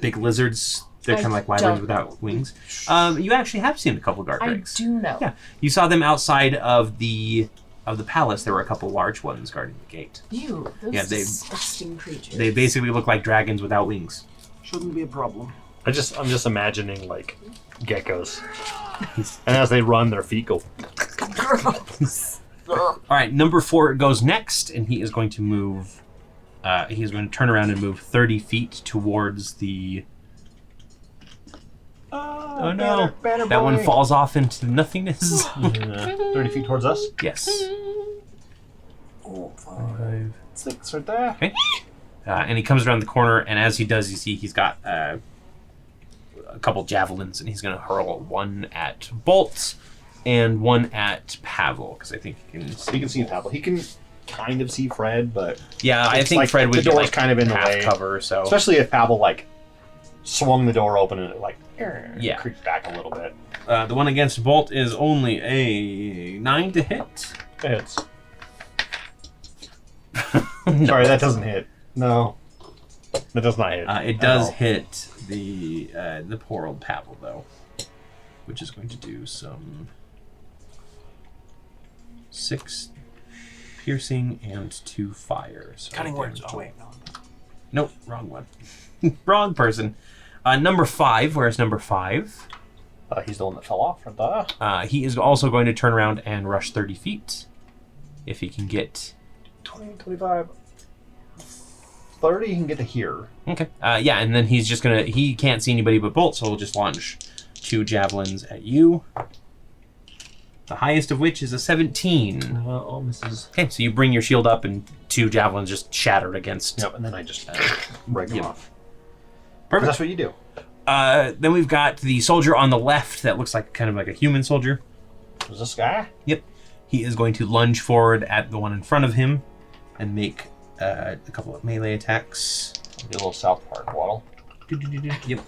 big lizards. They're kind of like wyverns without wings. You actually have seen a couple guard I drakes. do know. Yeah, you saw them outside of the palace. There were a couple large ones guarding the gate. You, those Yeah, disgusting creatures. They basically look like dragons without wings. Shouldn't be a problem. I'm just imagining like geckos, and as they run, their feet go. Gross. All right, number 4 goes next, and he is going to move. He is going to turn around and move 30 feet towards the. Oh no! That one falls off into nothingness. 30 feet towards us. Yes. 5. 6 right there. Okay. And he comes around the corner, and as he does, you see he's got a couple javelins, and he's going to hurl one at Bolt and one at Pavel, because I think he can see. He can see Pavel. He can kind of see Fred, but Yeah, I it's think like Fred would the get door's like kind of in the half way. cover, so Especially if Pavel like swung the door open and it like Yeah. creaked back a little bit. the one against Bolt is only a 9 to hit. It hits. No. Sorry, that doesn't hit. No, that does not hit. It does hit the poor old Pavel, though, which is going to do some 6 piercing and 2 fire. So Cutting words. damage. Oh, wait, no. Nope, wrong one. Wrong person. Number 5, where's number 5? He's the one that fell off. Right there. He is also going to turn around and rush 30 feet. If he can get... 20, 25, 30. He can get to here. Okay. Yeah, and then he's just going to... He can't see anybody but Bolt, so he'll just launch 2 javelins at you. The highest of which is a 17. All misses. Okay, so you bring your shield up and 2 javelins just shatter against... Yep, and then I just break them Yep. off. Perfect. That's what you do. Then we've got the soldier on the left that looks like kind of like a human soldier. Is this guy? Yep. He is going to lunge forward at the one in front of him and make a couple of melee attacks. Do a little South Park waddle. Yep.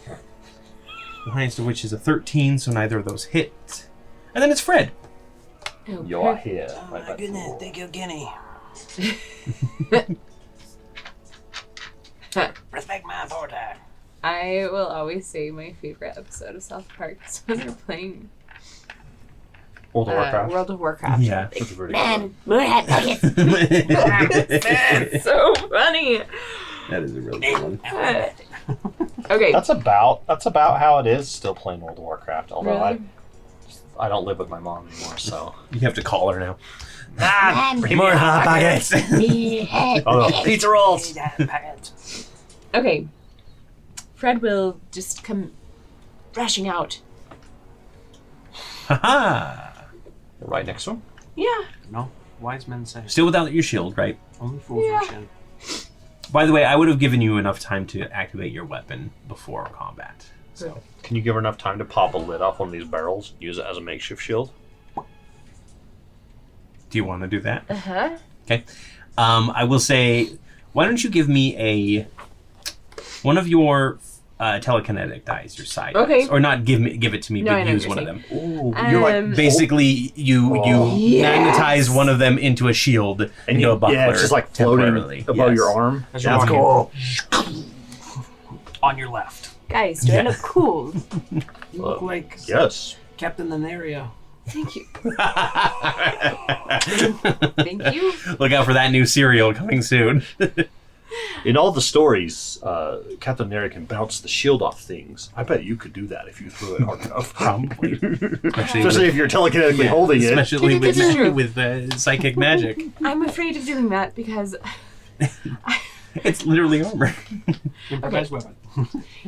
The highest of which is a 13, so neither of those hit. And then it's Fred. Oh, You're here. Oh my goodness, thank you, Guinea. Respect my authority. I will always say my favorite episode of South Park is when they're playing World of Warcraft. World of Warcraft. Yeah. That's a pretty Man, we're at nuggets. It's so funny. That is a really good one. Okay. That's about how it is still playing World of Warcraft. Although Really? I don't live with my mom anymore, so You have to call her now. more hot pockets. Pizza rolls. Okay. Fred will just come rushing out. Haha. Right next to him. Yeah. No, wise men say Still without your shield, right? only fools Yeah. rush in. By the way, I would have given you enough time to activate your weapon before combat. So Can you give her enough time to pop a lid off one of these barrels and use it as a makeshift shield? do you want to do that? Uh-huh. Okay. I will say, why don't you give me one of your telekinetic dice, your side Okay. dice. Or not give it to me, No, I but know use what one you're of them. Ooh, Um, you're like Basically, you Yes. magnetize one of them into a shield, and into a buckler. yeah, it's just like floating temporarily. above Yes. your arm. As That's you're cool. On your left. Guys, do I look cool? You look like Yes. Captain Aneria. Thank you. Thank you. Look out for that new cereal coming soon. In all the stories, Captain Aneria can bounce the shield off things. I bet you could do that if you threw it hard enough. Probably. Especially if you're telekinetically holding it. Especially This is true. with psychic magic. I'm afraid of doing that because It's literally armor. Improvised weapon.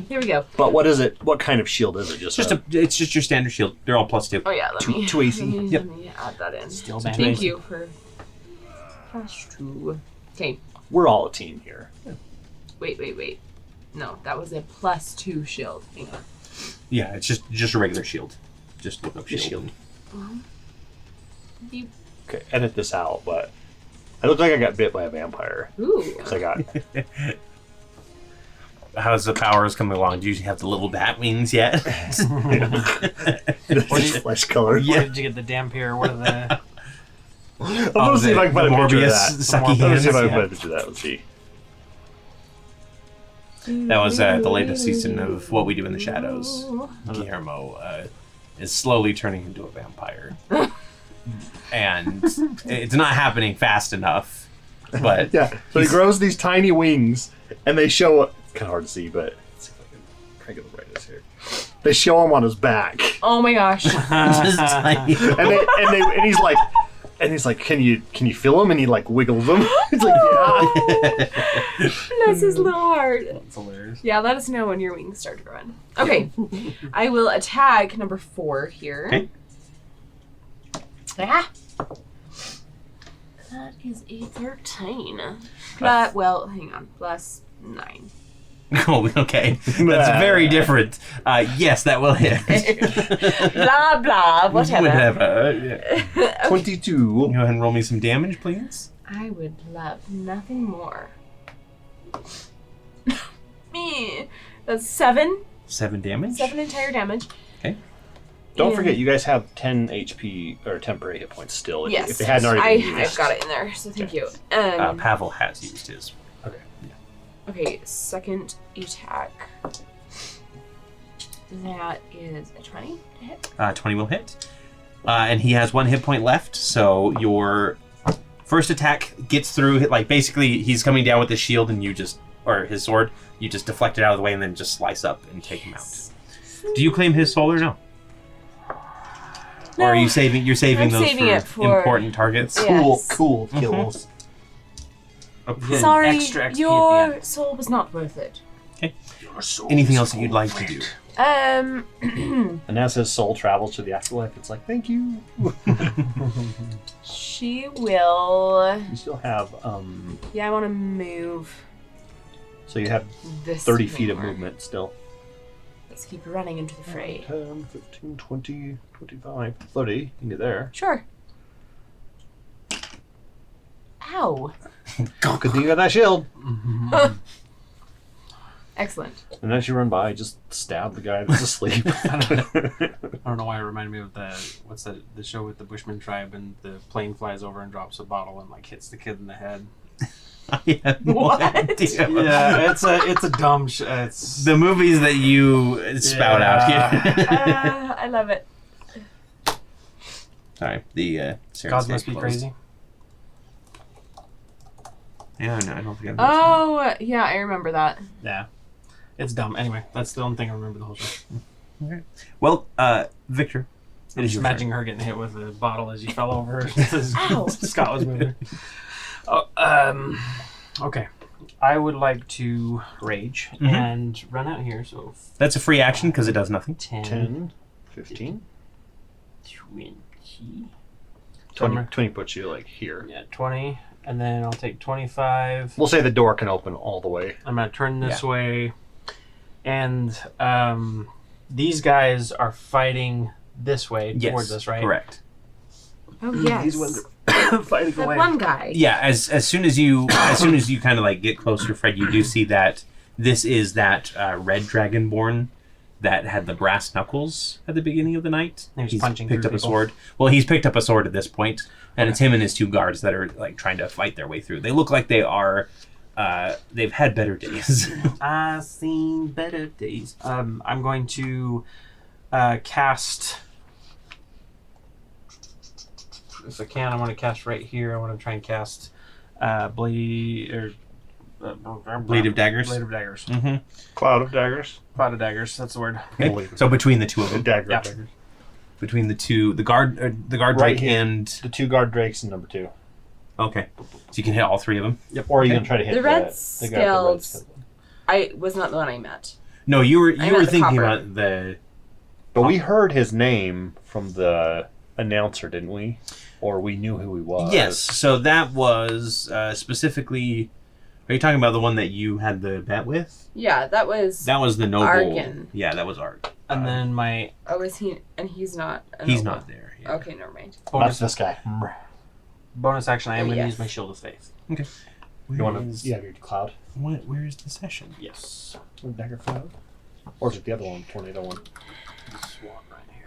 here we go. But what is it? What kind of shield is it? Just It's just your standard shield. They're all +2. Oh yeah, let me, two AC. Yep. let me add that in. Still Thank bad. you for +2. Okay, We're all a team here. wait. No, that was a +2 shield. Hang on. Yeah, it's just a regular shield. Just look up Just shield. You- Okay, edit this out, but I look like I got bit by a vampire. Ooh. Because I got How's the powers coming along? Do you have the little bat wings yet? flesh color. Where did you get the dampier? What are the... I'm gonna see if I can find a picture of that. sucky Let me hands. see if I can Yeah. find a picture of that. Let's see. That was the latest season of What We Do in the Shadows. Guillermo is slowly turning into a vampire. And it's not happening fast enough. But Yeah, so he grows these tiny wings, and they show it's kind of hard to see, but let's see if I can try to get the brightness here. They show him on his back, Oh my gosh. just tiny. and he's like, can you feel him? And he like wiggles them. He's like, yeah. Bless his little heart. It's hilarious. Yeah, let us know when your wings start growing. Okay, I will attack number 4 here. Okay. Ah. That is a 13. Well, hang on. +9. Oh, okay. That's very different. Yes, that will hit. Blah, blah, whatever. Yeah. 22. Go ahead and roll me some damage, please. I would love nothing more. Me. That's 7. 7 damage. 7 entire damage. Okay. Don't And- forget, you guys have 10 HP or temporary hit points still. If, Yes. if they hadn't already been I've used. got it in there, so thank you. Pavel has used his. Okay. Okay, second attack. That is a 20 to hit. 20 will hit. And he has 1 hit point left, so your first attack gets through. Like, basically, he's coming down with his shield, and you just, or his sword, you just deflect it out of the way and then just slice up and take him out. Do you claim his soul or no? No, or are you saving? You're saving I'm those saving it for for- important targets. Yeah. Cool kills. Yeah, Sorry, extra XP at the your end. soul was not worth it. Anything else that you'd like to do? And as his soul travels to the afterlife, it's like, thank you. She will. You still have, Yeah, I want to move so you have this. 30 feet of more. movement still. Let's keep running into the fray. 10, 15, 20, 25, 30. You can get there. Sure. Ow. Good thing you got that shield. Excellent. And as you run by, just stab the guy that's asleep. I don't know why it reminded me of the show with the Bushman tribe and the plane flies over and drops a bottle and like hits the kid in the head. I have no What? idea. Yeah, it's a dumb. It's The movies that you spout out here. I love it. Sorry, the gods Syrinscape must be closed. crazy. Yeah, no, I don't think I've Oh, yeah, I remember that. Yeah, It's dumb. Anyway, that's the only thing I remember the whole show. Okay. Well, Victor, I'm just imagining her getting hit with a bottle as you fell over. Ow. Scott was moving. Okay. I would like to rage and run out here. So That's a free action because it does nothing. 10, 15. 20. 20 puts you like here. Yeah, 20. And then I'll take 25. We'll say the door can open all the way. I'm going to turn this way. And these guys are fighting this way towards us, right? Correct. Oh yes. These ones are fighting That away. one guy. Yeah, as soon as you kind of like get closer, Fred, you do see that this is that red dragonborn that had the brass knuckles at the beginning of the night. He's punching picked through up a people. sword. Well, he's picked up a sword at this point, and it's him and his 2 guards that are like trying to fight their way through. They look like they are. They've had better days. I've seen better days. I'm going to cast. If I can, I want to cast right here. I want to try and cast Blade Blade of Daggers. Blade of Daggers. Mm-hmm. Cloud of daggers. Cloud of Daggers. That's the word. Okay. So between the 2 of them, Dagger Yeah. of daggers. between the 2, the guard Right drake here. and The 2 guard drakes and number 2. okay, so you can hit all 3 of them. Yep. Or are you gonna try to hit The red the guy with the red scales. scales? I was not the one I met. No, you were meant the thinking copper. about the. But we heard his name from the announcer, didn't we? Or we knew who he was. Yes, so that was specifically. Are you talking about the one that you had the bet with? Yeah, that was. That was the noble. Argan. Yeah, that was Arg. And then my Oh, is he? And he's not. a He's noble. not there. Yeah. Okay, never mind. That's this guy. bonus action, I am Oh, going to yes. use my Shield of Faith. Okay. You want to? You have your cloud. Where is the session? Yes. Dagger cloud. Or is it the other one? Tornado one. This one right here.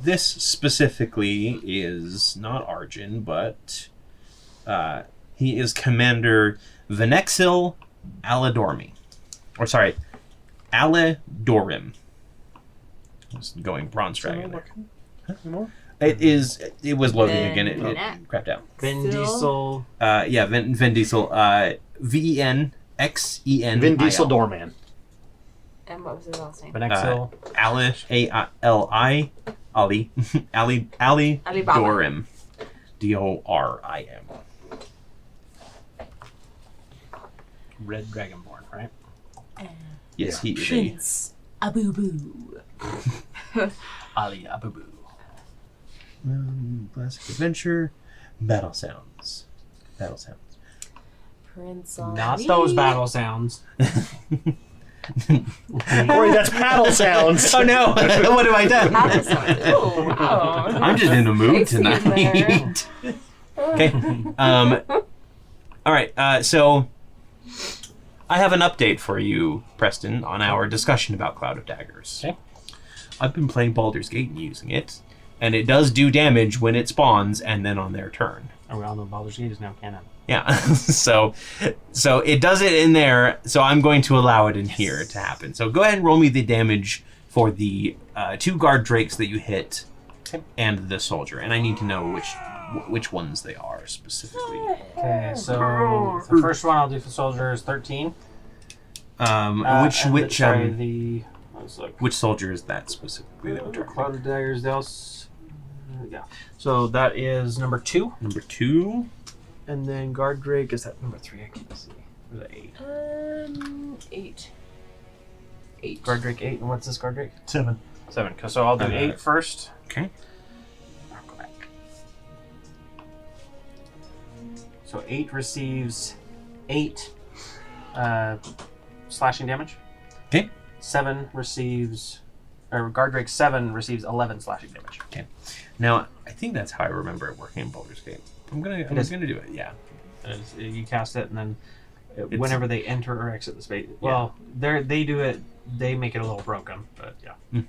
This specifically is not Arjun, but he is Commander Venexil Aladormi. Or sorry, Aladorim. Just going Bronze Dragon there. It was loading again. It crapped out. Vin Still? Diesel. Yeah, Vin Diesel. VENXEN. Vin Diesel Doorman. And what was his last name? Benexil. Ali Alibaba. Dorim. DORIM. Red Dragonborn, right? Yes, he is a Prince Abubu. Ali Abubu. classic adventure. Battle sounds. Prince Not Ali. those battle sounds. Cory, that's paddle sounds. Oh no! What have I done? Battle sounds. Oh, wow. I'm just in the mood Tasty in there. tonight. Okay. All right. So I have an update for you, Preston, on our discussion about Cloud of Daggers. Okay. I've been playing Baldur's Gate and using it, and it does do damage when it spawns and then on their turn. And we all know Baldur's Gate is now canon. Yeah. so it does it in there, so I'm going to allow it in here to happen. So go ahead and roll me the damage for the 2 guard drakes that you hit and the soldier. And I need to know which ones they are specifically. Okay, so the first one I'll do for soldier is 13. Let's look. Which soldier is that specifically that we're talking Cloud about? of Daggers, yeah. So that is number 2. Number 2. And then Guard Drake, is that number 3? I can't see. Or is that 8? 8. Guard Drake 8, and what's this Guard Drake? 7. 7. So I'll do 8 first. Okay. I'll go back. So 8 receives 8 slashing damage. Okay. 7 receives, or Guard Drake 7 receives 11 slashing damage. Okay. Now, I think that's how I remember it working in Baldur's Gate. I'm gonna do it. Yeah. You cast it, and then It's- whenever they enter or exit the space, well, they do it. They make it a little broken, but yeah,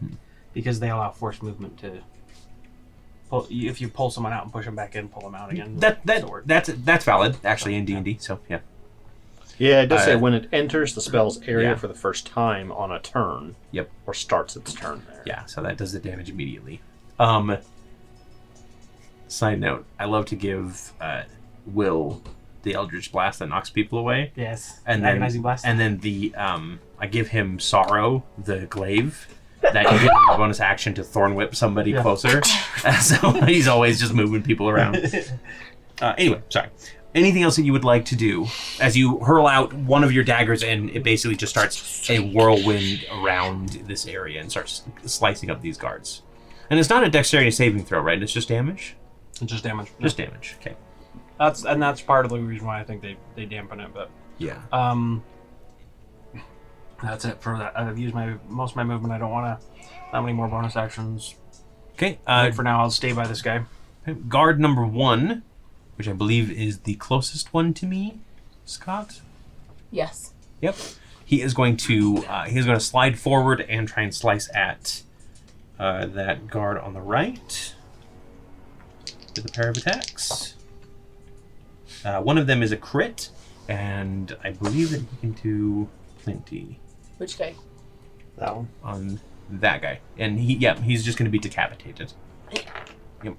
because they allow forced movement to pull. If you pull someone out and push them back in, pull them out again. That's valid actually in D&D. So yeah. Yeah, it does say when it enters the spell's area Yeah. for the first time on a turn. Yep. Or starts its turn there. Yeah. So that does the damage immediately. Side note, I love to give Will the Eldritch Blast that knocks people away. Yes. And then, Agonizing Blast. And then I give him Sorrow, the glaive, that gives him a bonus action to Thorn Whip somebody closer. So he's always just moving people around. Anyway, sorry. Anything else that you would like to do as you hurl out one of your daggers and it basically just starts a whirlwind around this area and starts slicing up these guards? And it's not a dexterity saving throw, right? It's just damage? It's just damage. Just damage, okay. That's part of the reason why I think they dampen it, but Yeah. that's it for that. I've used most of my movement. I don't want to that many more bonus actions. Okay, I think for now I'll stay by this guy. guard number 1, which I believe is the closest one to me, Scott? Yes. Yep. He is going to slide forward and try and slice at that guard on the right with a pair of attacks. One of them is a crit, and I believe that he can do plenty Which guy? That one. on that guy. And he's just going to be decapitated. Yep.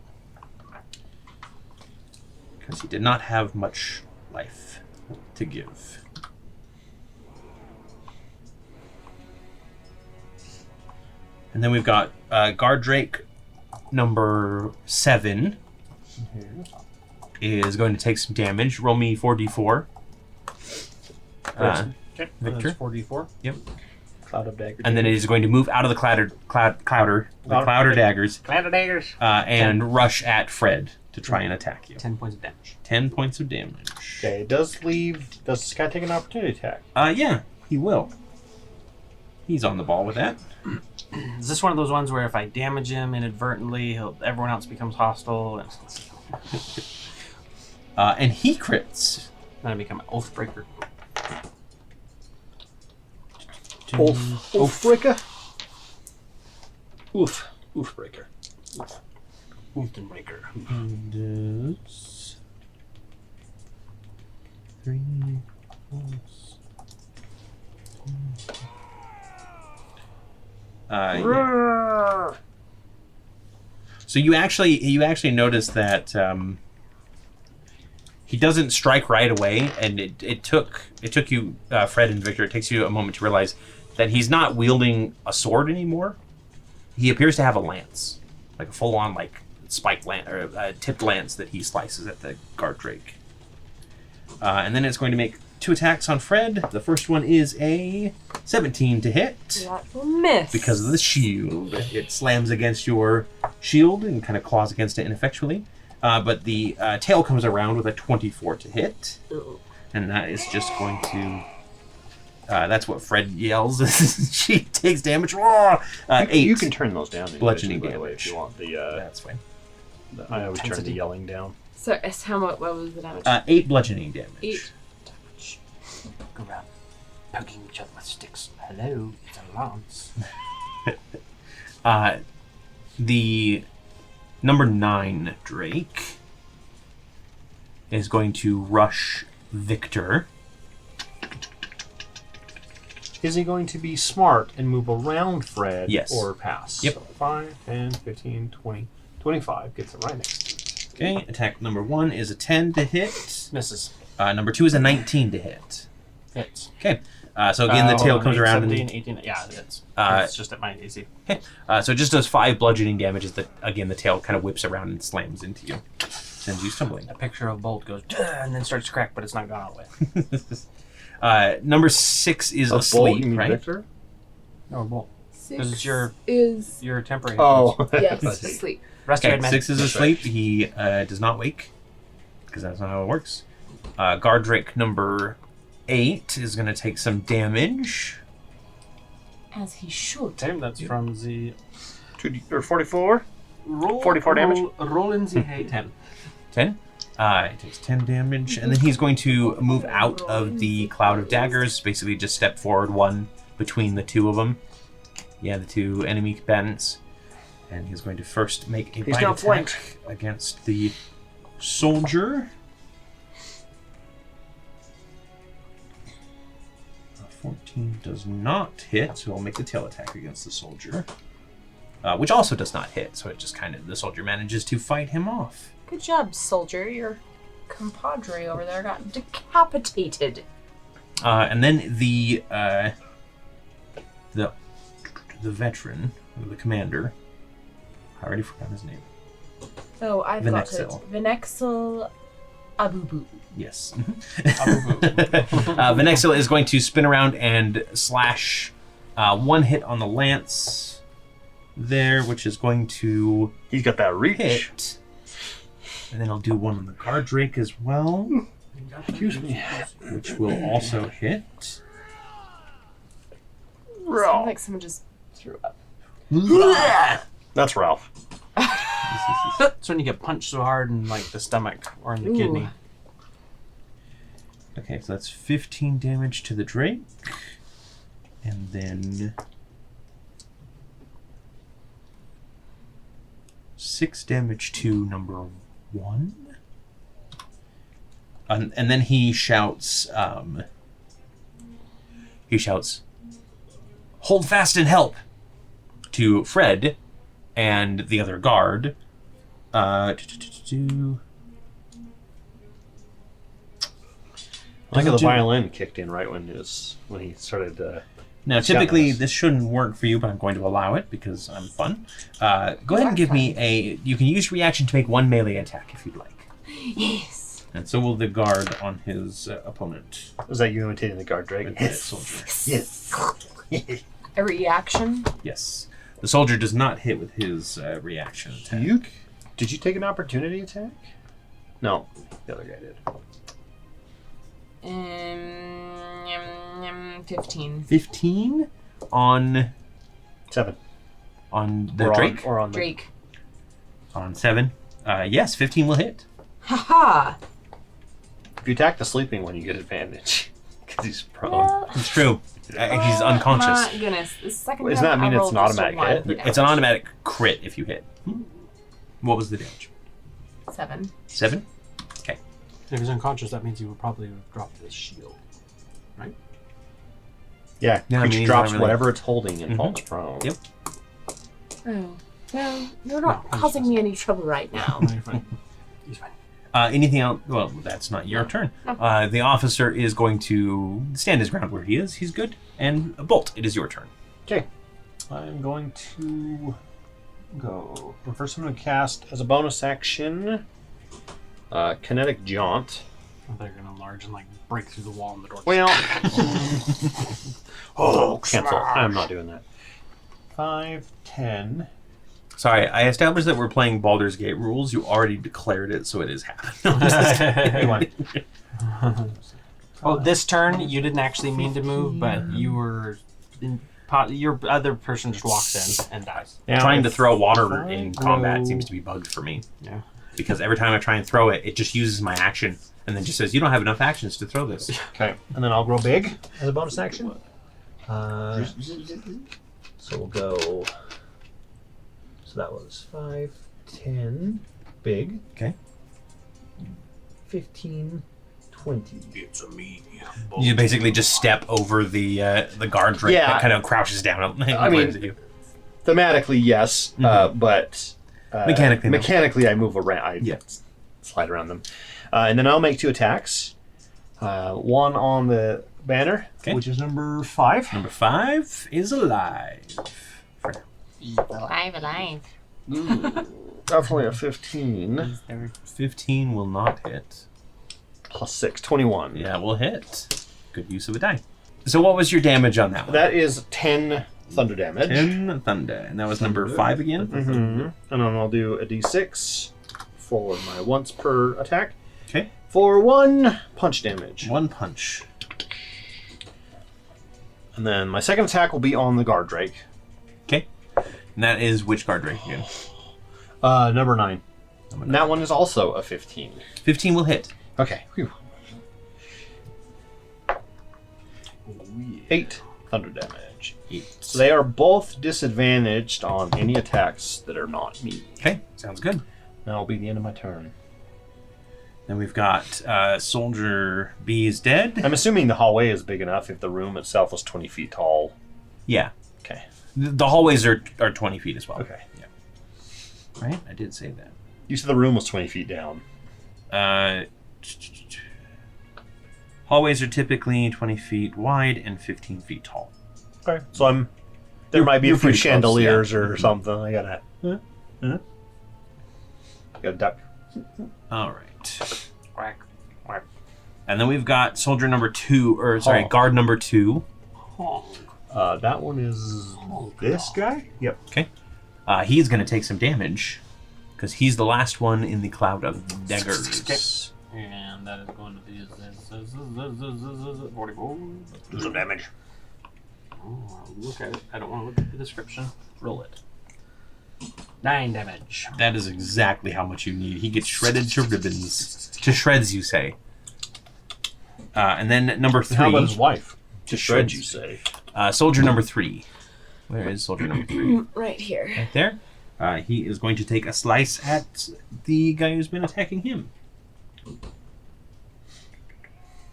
Because he did not have much life to give. And then we've got Guard Drake number 7 is going to take some damage. Roll me 4d4. Okay. Victor? That's 4d4. Yep. Cloud of dagger. And then it is going to move out of the clouder daggers, Cloud of daggers. and rush at Fred to try and attack you. 10 points of damage. 10 points of damage. Okay, does this guy take an opportunity attack? Yeah, he will. He's on the ball with that. Is this one of those ones where if I damage him inadvertently, everyone else becomes hostile, And he crits. then I become an Oathbreaker? Oathbreaker? Oathbreaker. Oathbreaker. Does 3 plus. Yeah. So you actually notice that he doesn't strike right away, and it took you, Fred and Victor. It takes you a moment to realize that he's not wielding a sword anymore. He appears to have a lance, like a full-on spiked lance or tipped lance that he slices at the guard drake. And then it's going to make 2 attacks on Fred. The first one is a 17 to hit. That will miss. Because of the shield. It slams against your shield and kind of claws against it ineffectually. But the tail comes around with a 24 to hit. And that is just going to... that's what Fred yells as she takes damage. 8. You can turn those down. Bludgeoning by the way, damage. if you want the. That's fine. I always turn the Intensity. yelling down. So, how much? What was the damage? 8 bludgeoning damage. 8. Go around poking each other with sticks. Hello, it's a lance. The number 9 Drake is going to rush Victor. Is he going to be smart and move around Fred Yes. or pass? Yep. So 5, 10, 15, 20, 25 gets him right next to it. Okay, attack number 1 is a 10 to hit. Misses. Number 2 is a 19 to hit. Hits. Okay, so again the tail comes around 17, and 18. Yeah, it hits. It's just at my AC. so it just does 5 bludgeoning damage as the tail kind of whips around and slams into you, sends you stumbling. A picture of Bolt goes, "Duh," and then starts to crack, but it's not gone all the way. Number 6 is Bolt, asleep, you mean right? Victor? No, Bolt. 6 This is your is temporary. Oh. yes, I see. sleep. Rest of Okay, it, man. 6 is asleep. He does not wake because that's not how it works. Guard Drake number 8 is going to take some damage. As he should. Damn, that's from the 44? roll. 44 damage? Roll in the hay 10. 10. It takes 10 damage, and then he's going to move out of the cloud of daggers, basically just step forward 1 between the 2 of them. Yeah, the 2 enemy combatants. And he's going to first make a bite now attack flanked. against the soldier. 14 does not hit, so I'll make the tail attack against the soldier. Which also does not hit, so it just the soldier manages to fight him off. Good job, soldier. Your compadre over there got decapitated. And then the veteran, the commander. I already forgot his name. Oh, I've got it. Vinexil. Vinexil Abubu. Yes. Vinexil is going to spin around and slash one hit on the lance there, which is going to He's got that reach. hit. And then I'll do one on the guard drake as well, Excuse me. which will also hit. Sounds like someone just threw up. That's Ralph. That's when you get punched so hard in like the stomach or in the kidney. Okay, so that's 15 damage to the drake. And then 6 damage to number 1. And then he shouts, "Hold fast and help!" to Fred and the other guard. I think the violin kicked in right when he started. Now, typically, Shouting. this shouldn't work for you, but I'm going to allow it because I'm fun. Go ahead and give me a... You can use reaction to make one melee attack if you'd like. Yes. And so will the guard on his opponent. Was that you imitating the guard dragon? The soldier. Yes. A reaction? Yes. The soldier does not hit with his reaction attack. Did you take an opportunity attack? No, the other guy did. 15. 15 on 7. on the Or drake? or on the Drake. On 7. Yes, 15 will hit. Haha! If you attack the sleeping one, you get advantage because he's prone. Well, It's true. He's unconscious. my goodness. The second Well, doesn't time that mean I it's an rolled just a automatic one. hit? It's an automatic crit if you hit. What was the damage? 7. 7? If he's unconscious, that means he would probably have dropped his shield. Yeah, Yeah, I mean, creature he's drops not really- whatever it's holding and Mhm. falls prone. Yep. Oh. Well, you're not No, I'm causing just- me any trouble right now. No, you're fine. He's fine. Anything else? Well, that's not your turn. The officer is going to stand his ground where he is. He's good. And Bolt, it is your turn. Okay. I'm going to go. Well, first, I'm going to cast as a bonus action Kinetic Jaunt. I thought you were gonna enlarge and like break through the wall in the door. Well, cancel. I'm not doing that. 5, 10. Sorry, I established that we're playing Baldur's Gate rules. You already declared it, so it is happening. Oh, this turn you didn't actually mean to move, but you were. Your other person just walks in and dies. Now, Trying to if throw water I in combat roll- seems to be bugged for me. Yeah. Because every time I try and throw it, it just uses my action and then just says, "You don't have enough actions to throw this." Okay, and then I'll grow big as a bonus action. So we'll go. So that was 5, 10, big. Okay. 15, 20. It's a me. You basically just step over the guard drake Yeah. that kind of crouches down. And I mean, waves at you. Thematically, yes, but Mechanically, no. mechanically, I move around. I Yeah. slide around them, and then I'll make 2 attacks. One on the banner, Okay. which is number 5. Number 5 is alive. Alive. Definitely a 15 15 will not hit. plus 6, 21. Yeah, will hit. Good use of a die. So what was your damage on that one? That is 10 thunder damage. 10 thunder. And that was number 5 again? Mm-hmm. And then I'll do a d6 for my once per attack. Okay. For 1 punch damage. 1 punch. And then my second attack will be on the guard drake. Okay. And that is which guard drake again? Number 9. And that one is also a 15. 15 will hit. Okay. Whew. 8 thunder damage. 8. So they are both disadvantaged on any attacks that are not me. Okay, sounds good. That'll be the end of my turn. Then we've got Soldier B is dead. I'm assuming the hallway is big enough if the room itself was 20 feet tall. Yeah. Okay. The hallways are 20 feet as well. Okay. Yeah. Right? I did say that. You said the room was 20 feet down. Hallways are typically 20 feet wide and 15 feet tall. Okay. So there might be a you're few pretty close, chandeliers yeah. or something. I gotta... Gotta duck. All right. Quack, quack. And then we've got soldier number 2, or sorry, Honk. guard number 2. That one is this guy? Yep. Okay. He's going to take some damage because he's the last one in the cloud of daggers. And that is going to be 44. Do some damage. Oh, I'll look at it. I don't want to look at the description. Roll it. 9 damage. That is exactly how much you need. He gets shredded to ribbons. To shreds, you say. And then number 3. How about his wife? To Shreds, shreds, you say. Soldier number 3. Where is soldier number 3? Right here. Right there. He is going to take a slice at the guy who's been attacking him.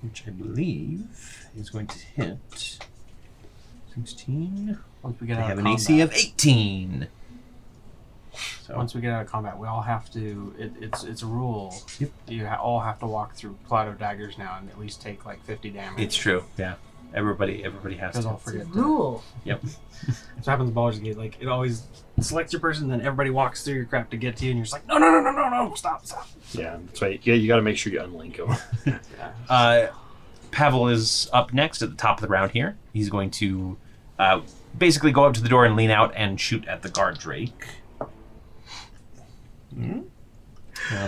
Which I believe is going to hit 16. Once we get They out have of an combat, AC of 18. So once we get out of combat, we all have to. It's a rule. Yep. You all have to walk through Cloud of Daggers now and at least take like 50 damage. it's true. Yeah. Everybody has Because to. I'll forget. Rule. Yep. That's what happens in Baldur's Gate. Like it always selects your person, then everybody walks through your crap to get to you, and you're just like, no, stop. Yeah, that's right. Yeah, you gotta make sure you unlink him. Pavel is up next at the top of the round here. He's going to basically go up to the door and lean out and shoot at the guard drake.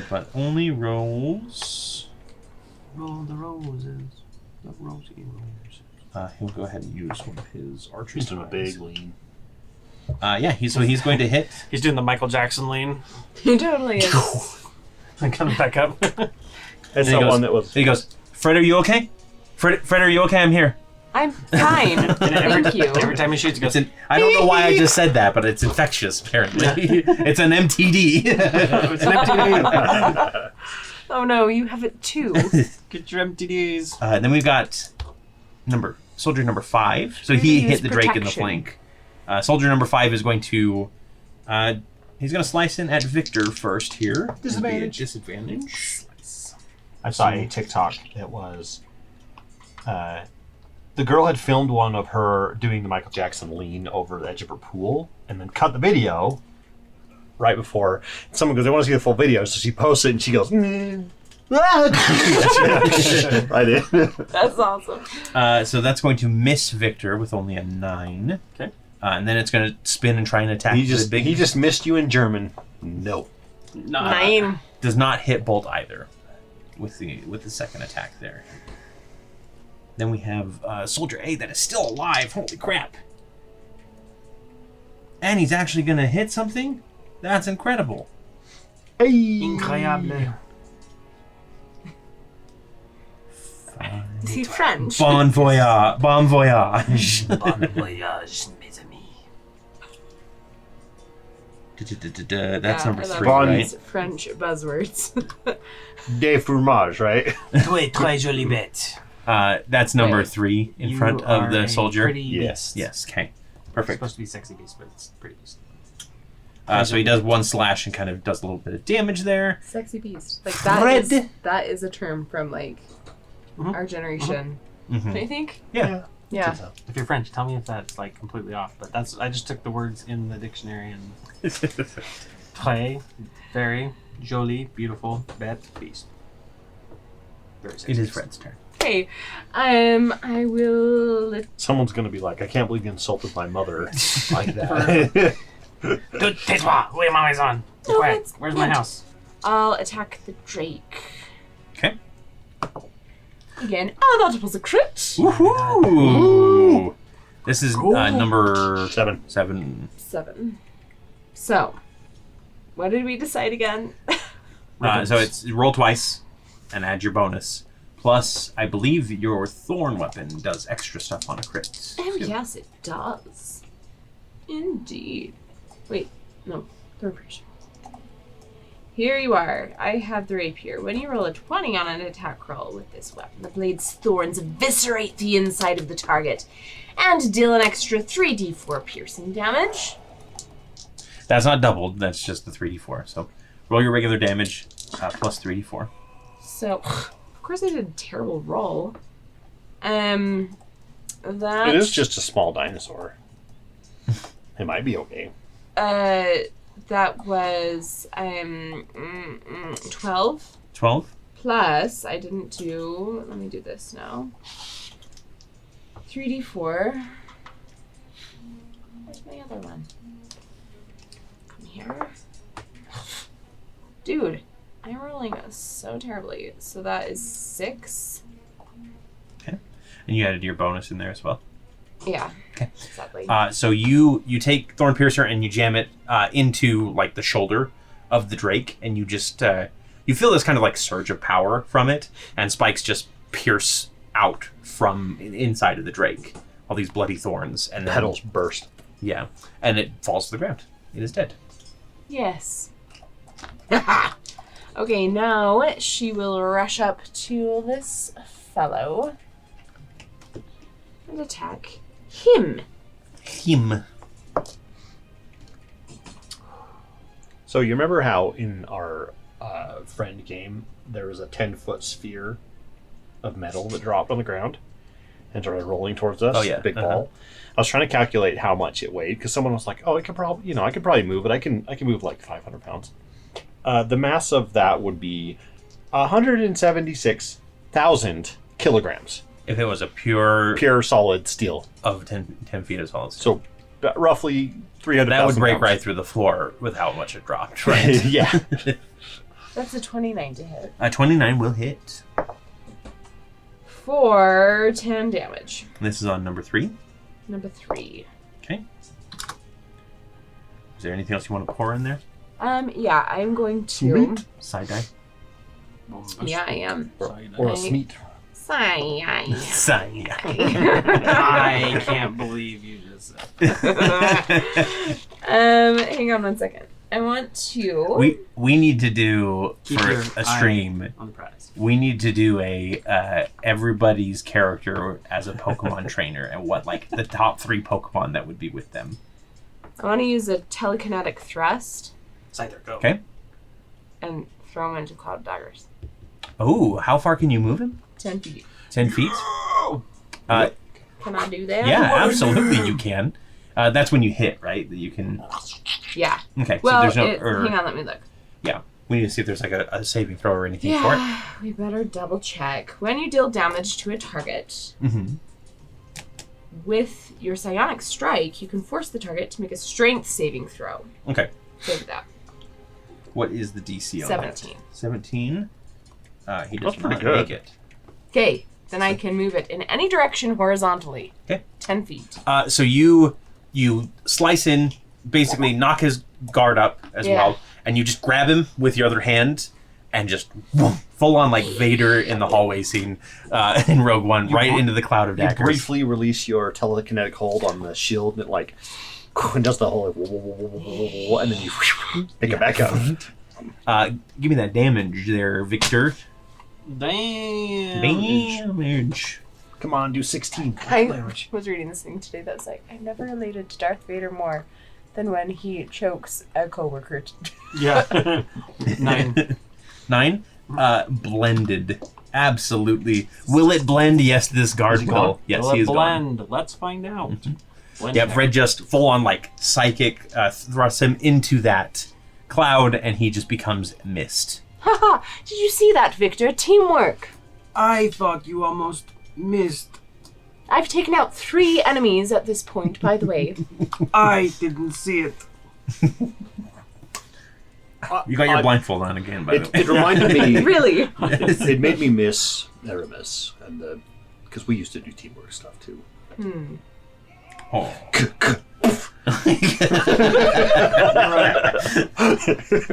But only rolls. Roll the roses. The rosy roses. He'll go ahead and use one of his archer. He's doing a big lean. Yeah, he's going to hit. He's doing the Michael Jackson lean. He totally is. And coming back up. That's And he the goes- one that was... He goes, Fred, are you okay? Fred, are you okay? I'm here. I'm fine. Thank you. Every time he shoots, he goes, I don't know why I just said that, but it's infectious, apparently. It's an MTD. it's an MTD. Oh no, you have it too. Get your MTDs. Then we've got soldier number 5. So We're he gonna hit use the drake in the protection. flank. Soldier number 5 is going to... he's going to slice in at Victor first here. Disadvantage. Disadvantage. I saw a TikTok that was... the girl had filmed one of her doing the Michael Jackson lean over the edge of her pool and then cut the video right before. Someone goes, I want to see the full video. So she posts it and she goes, right in. That's awesome. So that's going to miss Victor with only a 9. Okay. And then it's going to spin and try and attack He the big... just missed you in German. No. 9. Does not hit Bolt either with the second attack there. Then we have Soldier A that is still alive. Holy crap. And he's actually going to hit something? That's incredible. Hey. Incroyable. Is he French? Bon voyage. Bon voyage. Bon voyage, mes amis. That's number I love 3, Bon- right? these French buzzwords. De fromage, right? Très jolie bête. That's number Right. 3 in You front of are the a soldier. Pretty Yes. beast. Yes, okay. It's Perfect. supposed to be sexy beast, but it's pretty beast. So he does 1 slash and kind of does a little bit of damage there. Sexy beast. Like Fred. that is a term from like our generation. Mhm. Don't you think? Yeah. Yeah. If you're French, tell me if that's like completely off. But I just took the words in the dictionary and très, very, jolie, beautiful, bête, beast. Very sexy. It is beast. Fred's turn. Okay. I will. Someone's going to be like, I can't believe you insulted my mother like that. Dude, tais-toi! Où est ma maison? No, Quiet. that's Where's my good. house? I'll attack the Drake. Okay. Again. Oh, that was a crit. Woohoo! This is number 7. 7. 7. So, what did we decide again? So it's roll twice and add your bonus. Plus, I believe your thorn weapon does extra stuff on a crit. Oh, yes, it does. Indeed. Wait, no. Third pressure. Here you are. I have the rapier. When you roll a 20 on an attack roll with this weapon, the blade's thorns eviscerate the inside of the target and deal an extra 3d4 piercing damage. That's not doubled, that's just the 3d4. So Roll your regular damage plus 3d4. So, of course I did a terrible roll. That... It is just a small dinosaur. It might be okay. That was 12. 12? Plus, I didn't do... Let me do this now. 3d4. Where's my other one? Come here. Dude, I'm rolling so terribly. So that is 6. Okay. And you added your bonus in there as well. Yeah. Okay. Sadly. So you take Thorn Piercer and you jam it into like the shoulder of the Drake, and you just you feel this kind of like surge of power from it, and spikes just pierce out from inside of the Drake. All these bloody thorns, and then, Petals burst. Yeah, and it falls to the ground. It is dead. Yes. Okay, now she will rush up to this fellow and attack him. So you remember how in our friend game there was a 10-foot sphere of metal that dropped on the ground and started rolling towards us? Oh, yeah. Big ball. I was trying to calculate how much it weighed because someone was like, "Oh, I could probably move it. I can move like 500 pounds." The mass of that would be 176,000 kilograms. If it was a pure Solid steel. of 10 feet of solid. So roughly 300,000 that would break pounds. right through the floor with how much it dropped, right? Yeah. That's a 29 to hit. 29 will hit. For 10 damage. This is on number 3. Number 3. Okay. Is there anything else you want to pour in there? Yeah, I'm going to... Side die? Yeah, I am. Or a smeat. Sigh. Side I can't believe you just said. Hang on one second. I want to... We need to do, Keep for your a stream, on the prize. we need to do a everybody's character as a Pokemon trainer and what, like, the top 3 Pokemon that would be with them. I want to use a telekinetic thrust Scyther, go. Okay. and throw him into cloud daggers. Oh, how far can you move him? 10 feet. 10 feet? Can I do that? Yeah, absolutely you can. That's when you hit, right? That you can... Yeah. Okay, Well, so there's no... hang on, let me look. Yeah, we need to see if there's like a saving throw or anything for it. Yeah, we better double check. When you deal damage to a target, with your psionic strike, you can force the target to make a strength saving throw. Okay. So do that. What is the DC on 17. that? 17. He does That's pretty not good. make it. Okay, then I can move it in any direction horizontally. Okay. 10 feet. So you slice in, basically knock his guard up as well, and you just grab him with your other hand and just full on like Vader in the hallway scene in Rogue One, into the cloud of You daggers. briefly release your telekinetic hold on the shield, and it like and does the whole like, and then you pick it back up. Give me that damage there, Victor. Damage. Come on, do 16. I was reading this thing today that's like, I've never related to Darth Vader more than when he chokes a coworker. Yeah. 9. 9. Blended. Absolutely. Will it blend? Yes, this guard will. Yes, Will he it is gone. blend? Let's find out. Yeah, Fred just full on like psychic thrusts him into that cloud, and he just becomes mist. Haha! Did you see that, Victor? Teamwork! I thought you almost missed. I've taken out 3 enemies at this point, by the way. I didn't see it. You got your blindfold on again, by the way. It reminded me. Really? It made me miss Aramis, and because we used to do teamwork stuff too. Oh. I'll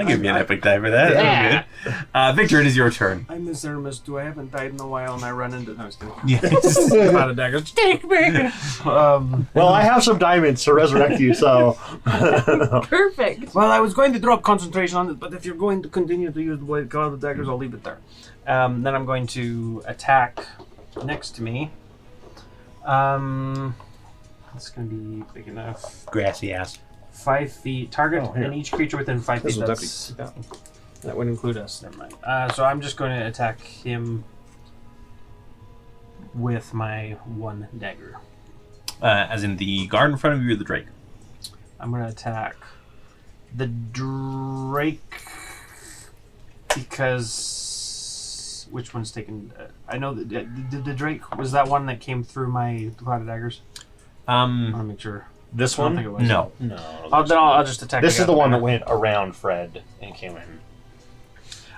give you an epic die for that. That was good. Victor, it is your turn. I miss Aramis too. I haven't died in a while, and I run into. No, I was kidding. Yes. Cloud of daggers. Take me. Well, I have some diamonds to resurrect you, so. Perfect. Well, I was going to drop concentration on it, but if you're going to continue to use the blade cloud of daggers, I'll leave it there. Then I'm going to attack next to me. It's going to be big enough. Grassy ass. 5 feet. Target here. and each creature within 5 This feet. was That's That would include us. Never mind. So I'm just going to attack him with my one dagger. As in the guard in front of you or the Drake? I'm going to attack the Drake because... Which one's taken? I know that the Drake, was that one that came through my cloud of daggers? I want to make sure. This I don't one? think it was. No. No. Then I'll just attack. This is the other one guy. that went around Fred and came in.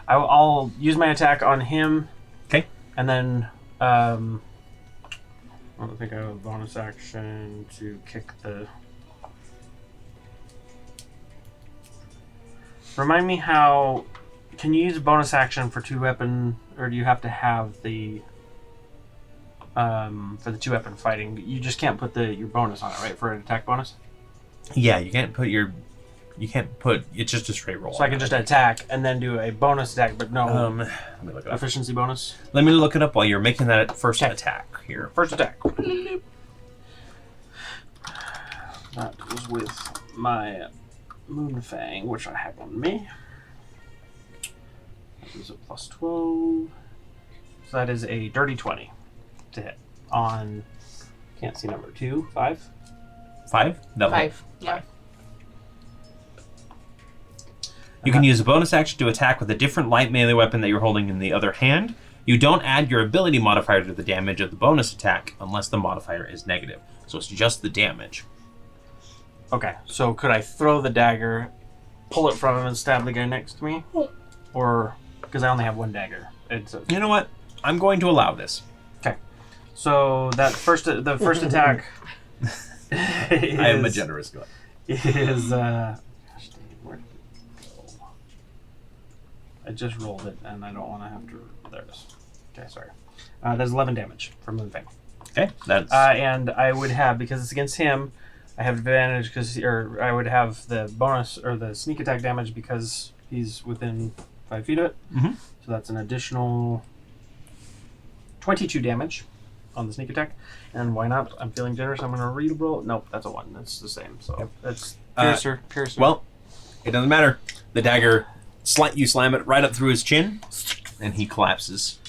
I'll use my attack on him. Okay. And then I don't think I have a bonus action to kick the. Remind me how. Can you use a bonus action for 2-weapon, or do you have to have the. For the 2-weapon fighting, you just can't put your bonus on it, right? For an attack bonus. Yeah, you can't put your. You can't put. It's just a straight roll. So I can just attack and then do a bonus attack, but no Let me look it up. efficiency bonus. Let me look it up while you're making that first Okay. attack here. First attack. That was with my Moonfang, which I have on me. That is a plus 12. So that is a dirty 20 to hit on. Can't see number 2, 5. 5? Double. 5. Yeah. You can use a bonus action to attack with a different light melee weapon that you're holding in the other hand. You don't add your ability modifier to the damage of the bonus attack unless the modifier is negative. So it's just the damage. Okay, so could I throw the dagger, pull it from him, and stab the guy next to me? Or, because I only have one dagger. You know what? I'm going to allow this. Okay. So the first attack I am a generous guy. is gosh dang, where did it go? I just rolled it and I don't want to have to. There it is. Okay, sorry. There's 11 damage from Moonfang. Okay, that's And I would have, because it's against him, I have advantage or I would have the bonus or the sneak attack damage because he's within 5 feet of it. Mhm. So that's an additional 22 damage on the sneak attack. And why not? I'm feeling generous. I'm going to re-roll. Nope, that's a 1. That's the same. So that's piercer. well. It doesn't matter. The dagger, you slam it right up through his chin, and he collapses.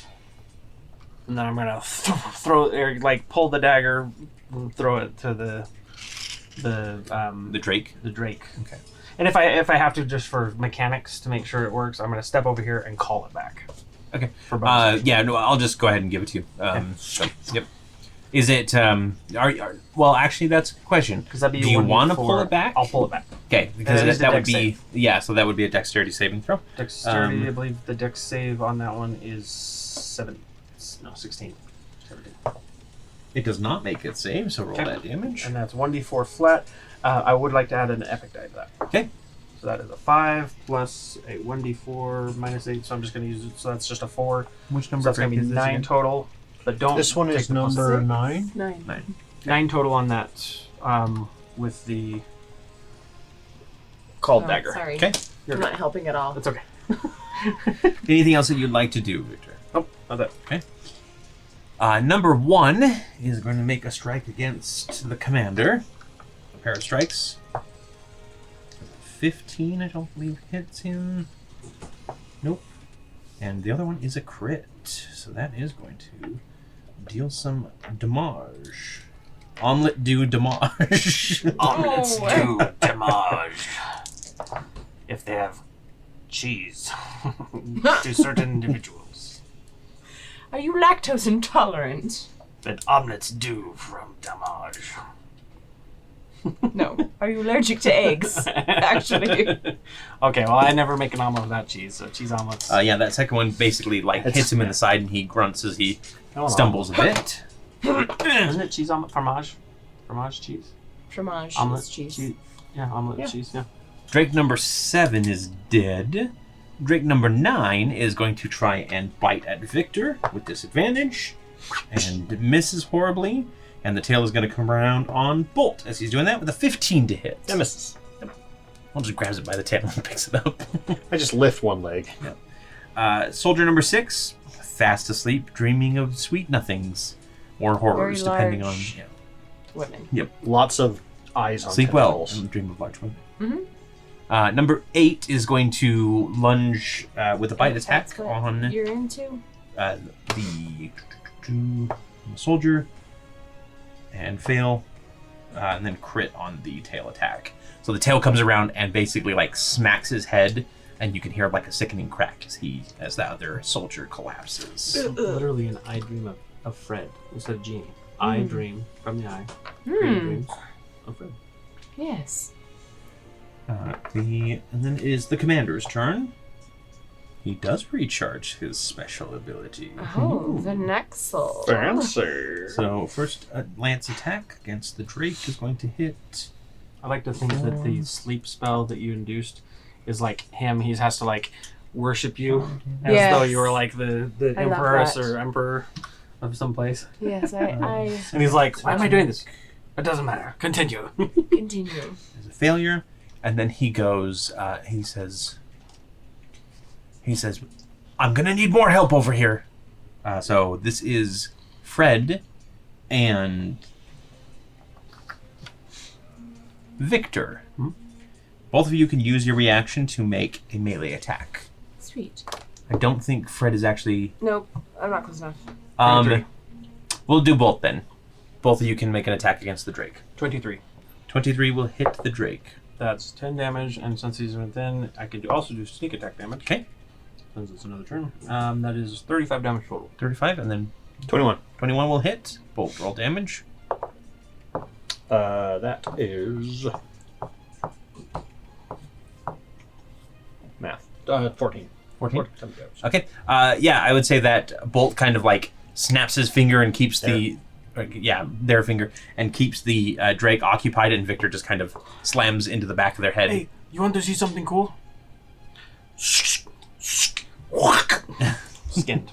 And then I'm going to throw or like pull the dagger, and throw it to the Drake. The Drake. Okay. And if I have to, just for mechanics to make sure it works, I'm going to step over here and call it back. Okay. For bonus. Yeah. No, I'll just go ahead and give it to you. So, yep. Is it? Well, actually, that's a question. Because that'd be. Do you want to pull it back? I'll pull it back. Okay, because It is that the would dex be So that would be a dexterity saving throw. Dexterity. I believe the dex save on that one is 16. 17. It does not make it save, so roll Okay. that damage. And that's 1d4 flat. I would like to add an epic die to that. Okay. So that is a 5 plus a 1d4 minus 8. So I'm just going to use it. So that's just a 4. Which So number that's going to be 9 total. But don't. This one take is the plus number 6. 9. 9. 9 total on that. With the called Oh, dagger. Sorry. Okay. I'm not helping at all. That's okay. Anything else that you'd like to do, Victor? Nope. Not that. Okay. Number 1 is going to make a strike against the commander. A pair of strikes. 15, I don't believe, hits him. Nope. And the other one is a crit. So that is going to deal some damage. Omelet do damage. Omelets do damage. If they have cheese to certain individuals. Are you lactose intolerant? That omelets do from damage. No. Are you allergic to eggs? Actually. Okay, well, I never make an omelet without cheese, so cheese omelets. Yeah, that second one basically hits him in the side and he grunts as he stumbles a bit. Isn't it cheese omelet? Fromage? Fromage cheese? Fromage. Omelet is cheese. Yeah, omelet Yeah. cheese, yeah. Drake number 7 is dead. Drake number 9 is going to try and bite at Victor with disadvantage and misses horribly. And the tail is going to come around on Bolt as he's doing that with a 15 to hit. That misses. I'll just grabs it by the tail and picks it up. I just lift one leg. Soldier number 6, fast asleep, dreaming of sweet nothings or horrors, Very depending on. large. Yeah. Women. Yep. Lots of eyes on Sleep well tentacles. and dream of large women. Mm-hmm. Number 8 is going to lunge with a bite attack That's what on you're into? the soldier and fail, and then crit on the tail attack. So the tail comes around and basically like smacks his head, and you can hear like a sickening crack as the other soldier collapses. Literally an I dream of Fred instead of Genie. I dream from the eye. Fred dreams of Fred. Yes. And then it is the commander's turn. He does recharge his special ability. Oh, the Nexel. Fancy. So first lance attack against the Drake is going to hit. I like to think that the sleep spell that you induced is like him. He has to like worship you as Yes. though you were like the I love empress that. or emperor of some place. Yes, I And he's like, why am I doing this? It doesn't matter. Continue. continue. Is a failure, and then he goes. He says, "I'm gonna need more help over here." So this is Fred and Victor. Both of you can use your reaction to make a melee attack. Sweet. I don't think Fred is actually. Nope, I'm not close enough. 23. We'll do both then. Both of you can make an attack against the Drake. 23. 23 will hit the Drake. That's 10 damage, and since he's within, I can also do sneak attack damage. Okay. Since it's another turn. That is 35 damage total. 35, and then 21. 21 will hit. Bolt roll damage. That is math. 14. 14. 14 damage. Okay. Yeah, I would say that Bolt kind of like snaps his finger and keeps their finger, and keeps the Drake occupied, and Victor just kind of slams into the back of their head. Hey, you want to see something cool? Skinned.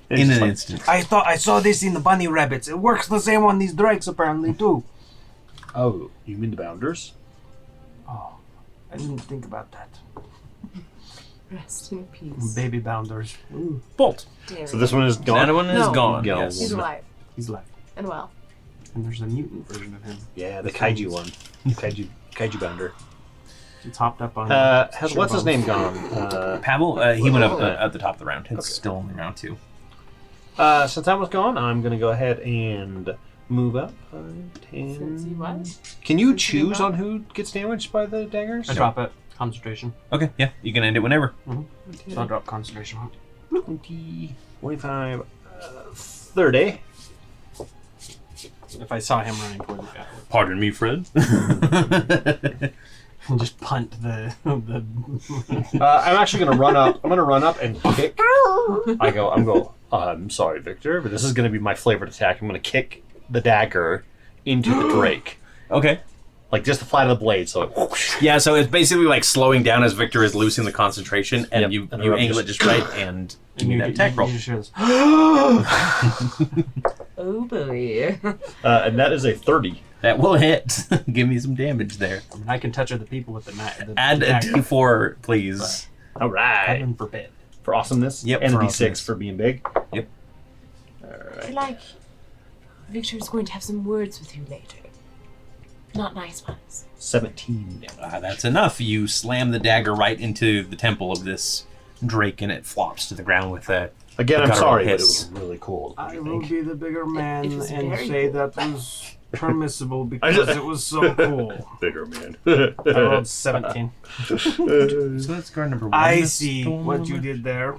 In an instant. I thought I saw this in the bunny rabbits. It works the same on these drakes apparently too. Oh, you mean the Bounders? Oh, I didn't think about that. Rest in peace. Baby bounders. Ooh. Bolt. Damn So it. this one is gone? That one is No. gone. Gone. Yes. He's alive He's left. and well. And there's a mutant version of him. Yeah, the Kaiju one. Kaiju Bounder. It's hopped up on. What's his name gone? Pavel, he went up at the top of the round. It's still only round 2. Since that was gone, I'm going to go ahead and move up. 5, 10. Since he was. Can you Since he choose moved on who gets damaged by the daggers? I drop it. Concentration. Okay, yeah, you can end it whenever. So I drop concentration. 20, 25, 30. If I saw him running toward the guy. Pardon me, Fred. And just punt the I'm actually going to run up. I'm going to run up and kick. I'm sorry, Victor, but this is going to be my flavored attack. I'm going to kick the dagger into the Drake. Okay. Like just the flat of the blade, so it whoosh. Yeah, so it's basically like slowing down as Victor is losing the concentration, and Yep. you And you I'm angle just- it just right, and you need that attack roll. You just Oh boy. And that is a 30. That will hit. Give me some damage there. I mean, I can touch other people with the knife. Add a d4, please. All right. Heaven forbid. For awesomeness? Yep, And for a d6 awesomeness. for being big? Yep. All I right. feel like Victor's going to have some words with you later. Not nice ones. 17 damage. That's enough. You slam the dagger right into the temple of this Drake, and it flops to the ground with a Again, I'm guttural sorry, but it hiss. was really cool. What do I you will think? be the bigger man It was and very say cool. that was permissible because it was so cool. Bigger man. I rolled 17. So that's card number 1. I That's see stolen. what you did there.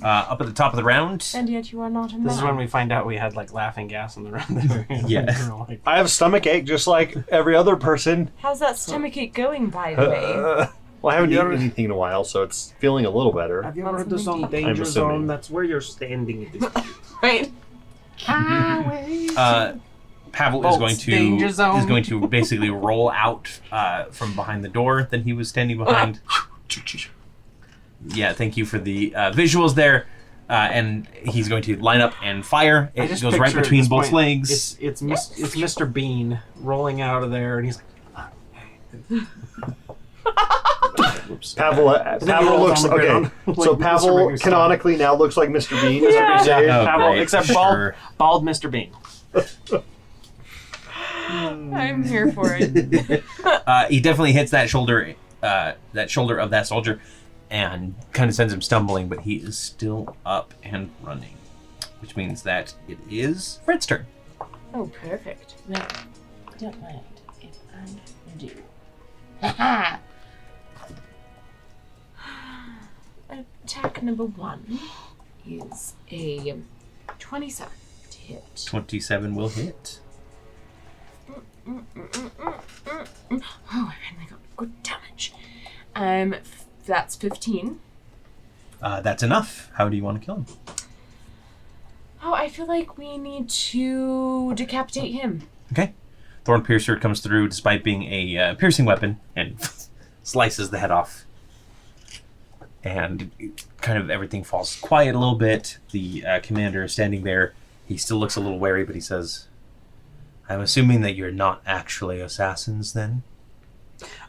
Up at the top of the round. And yet you are not a man. This is when we find out we had like laughing gas in the room. Yeah. We were like, I have a stomach ache just like every other person. How's that stomachache going, by the way? Well, I haven't You eaten ever- anything in a while, so it's feeling a little better. have you ever Want heard the song something Danger I'm assuming. Zone? That's where you're standing at this Right. Pavel is Bolts, going to danger zone. basically roll out from behind the door that he was standing behind. Yeah, thank you for the visuals there. And he's going to line up and fire. I It just goes right picture at between this both point, legs. It's Mr. Bean rolling out of there, and he's like, Pavel looks on the okay. ground, like So Mr. Pavel Bigger Stuff. canonically now looks like Mr. Bean. Yeah. Oh, Pavel, great, except sure. bald Mr. Bean. I'm here for it. He definitely hits that shoulder of that soldier and kind of sends him stumbling, but he is still up and running, which means that it is Fred's turn. Oh, perfect. Well, don't mind if I do. Ha Attack number 1 is a 27 to hit. 27 will hit. Oh, and I got good damage. That's 15. That's enough. How do you want to kill him? Oh, I feel like we need to decapitate him. Okay. Thorn Piercer comes through despite being a piercing weapon and slices the head off. And kind of everything falls quiet a little bit. The commander is standing there. He still looks a little wary, but he says, I'm assuming that you're not actually assassins then?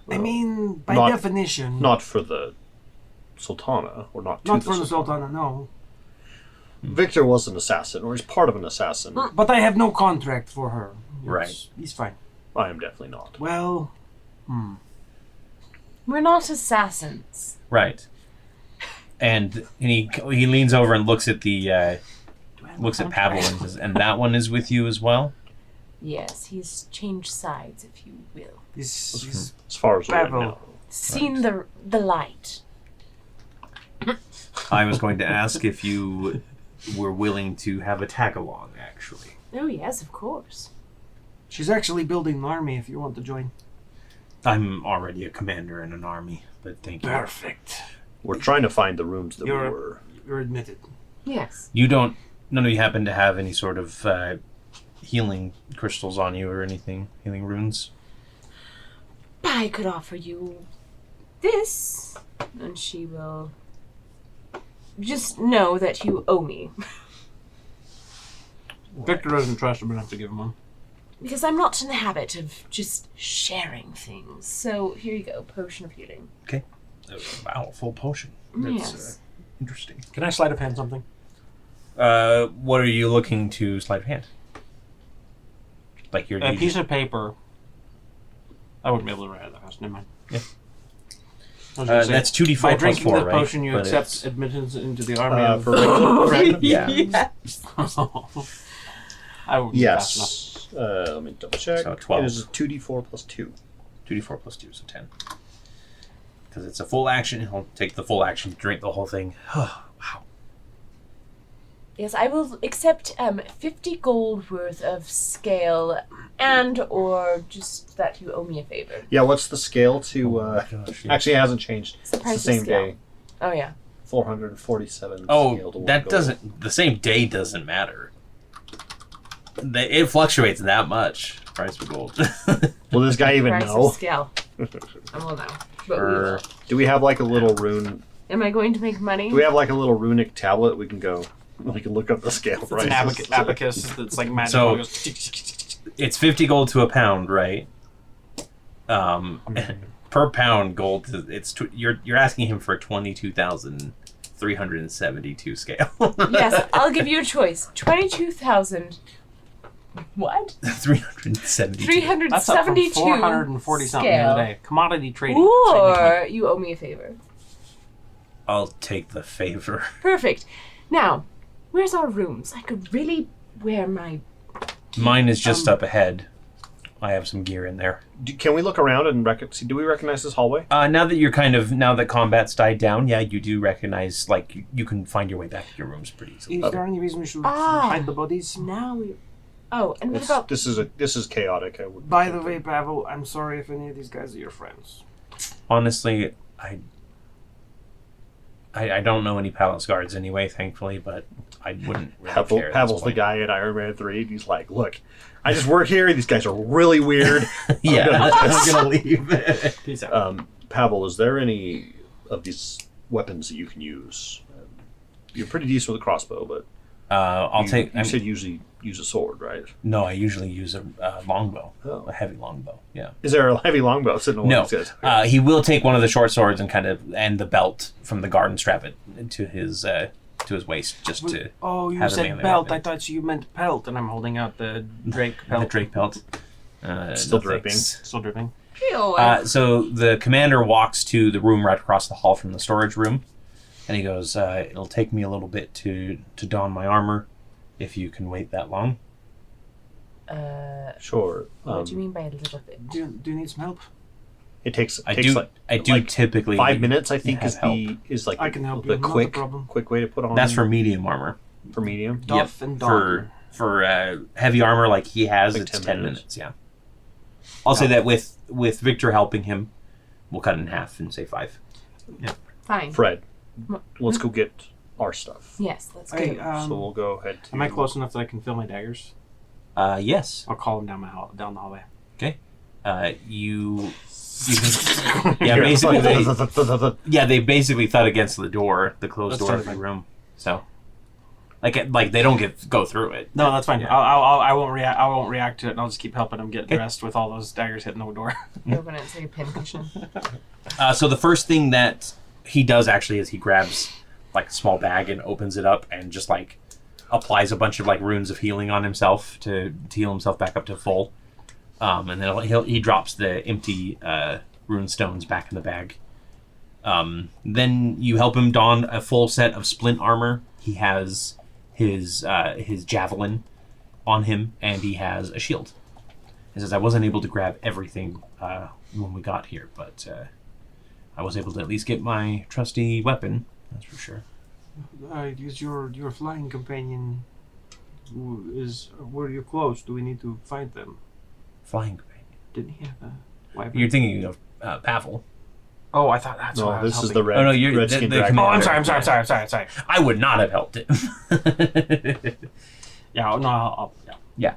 I mean, by Not- definition. Not for the Sultana, or not to Not the for the Sultana. Sultana, no. Victor was an assassin, or he's part of an assassin. But I have no contract for her. Right. He's fine. I am definitely not. Well, We're not assassins. Right. And he leans over and looks at the looks at Pavel and says, and that one is with you as well? Yes, he's changed sides, if you will. he's As far as I Bravo. know. Seen the light. I was going to ask if you were willing to have a tag along, actually. Oh, yes, of course. she's actually building an army if you want to join. I'm already a commander in an army, but thank you. Perfect. We're trying to find the rooms that we were. You're admitted. Yes. None of you happen to have any sort of healing crystals on you or anything? Healing runes? I could offer you this, and she will just know that you owe me. Victor doesn't trust him enough to give him one. Because I'm not in the habit of just sharing things. So here you go, potion of healing. Okay. Wow, full potion. That's Yes. interesting. Can I sleight of hand something? What are you looking to sleight of hand? Like your A piece of paper. I wouldn't be able to write that fast. Never mind. Yeah. I was gonna say, That's 2d4 by plus drinking 4, the right? potion, you But accept it's- admittance into the army of... For regular Yeah. Yes. I wouldn't be fast enough. Yes. Let me double check. So 12. It is 2d4 plus 2. 2d4 plus 2, so 10. Because it's a full action, he'll take the full action, drink the whole thing. Wow. Yes, I will accept 50 gold worth of scale and or just that you owe me a favor. Yeah, what's the scale to... Gosh, yeah. Actually, it hasn't changed. It's the It's price the same of scale. day. Oh, yeah. 447 scale to Oh, one that gold. doesn't... The same day doesn't matter. It fluctuates that much. Price for gold. Will this guy even Price know? of scale. I will know. But we Or- will. Do we have like a little rune... Am I going to make money? Do we have like a little runic tablet we can go... We can look up the scale It's prices. an abacus that's like magic. So- It goes It's 50 gold to a pound, right? Per pound gold, you're asking him for 22,372 scale. Yes, I'll give you a choice. 22,000. What? 372. That's up from 372. 440 something the scale. other day. Commodity trading. Same Or you owe me a favor. I'll take the favor. Perfect. Now, where's our rooms? I could really wear my... Mine is just up ahead. I have some gear in there. Can we look around and do we recognize this hallway? Now that combat's died down, yeah, you do recognize, like, you can find your way back to your rooms pretty easily. Is there any reason we should Ah. hide the bodies? Now we... Oh, and what It's- about... this is chaotic. I would. By the way, Pavel, I'm sorry if any of these guys are your friends. Honestly, I don't know any palace guards anyway, thankfully, but I wouldn't really care. at this Pavel's the point. guy in Iron Man 3, and he's like, look, I just work here. These guys are really weird. Yeah, I'm gonna leave. Peace out. Pavel, is there any of these weapons that you can use? You're pretty decent with a crossbow, but I'll take. You said usually use a sword, right? No, I usually use a longbow, Oh. a heavy longbow. Yeah. Is there a heavy longbow sitting on one No, of these guys? he will take one of the short swords and the belt from the guard and strap it to his waist just to Oh, you have a said melee belt. weapon. I thought you meant pelt, and I'm holding out the Drake the pelt. Drake belt. Still no dripping. thanks. Still dripping. Ew. So the commander walks to the room right across the hall from the storage room, and he goes, "It'll take me a little bit to don my armor, if you can wait that long." Sure. What do you mean by a little bit? Do you need some help? It takes. I takes do. like, I do like typically 5 minutes. I think have is help. like I can help the you, not a quick problem. way to put on. That's for medium armor. for medium. Duff and For Don. heavy armor like he has, Like it's 10 10 minutes. minutes. Yeah. I'll say that with Victor helping him, we'll cut it in half and say 5. Fine. Fred, let's go get our stuff. Yes, let's go. Hey, So we'll go ahead to. am I close enough that I can feel my daggers? Yes. I'll call them down the hallway. You can, yeah, basically they basically thud against the door, the closed That's door of the totally fine. room. So, like they don't go through it. No, that's fine. Yeah. I won't react. I won't react to it, and I'll just keep helping him get dressed with all those daggers hitting the door. Open it, it's like a pincushion. So the first thing that he does actually is he grabs like a small bag and opens it up and just like applies a bunch of like runes of healing on himself to heal himself back up to full. And then he drops the empty rune stones back in the bag. Then you help him don a full set of splint armor. He has his javelin on him, and he has a shield. He says, "I wasn't able to grab everything when we got here, but I was able to at least get my trusty weapon. That's for sure." Is your flying companion? Were you close? Do we need to find them? Flying companion. Didn't he have a weapon? You're thinking of Pavel. Oh, I thought that's No, what I was this is helping. the red. Oh, no, you're- Redskin the dragon. Oh, I'm commander. sorry. I would not have helped it. Yeah, no, I'll yeah.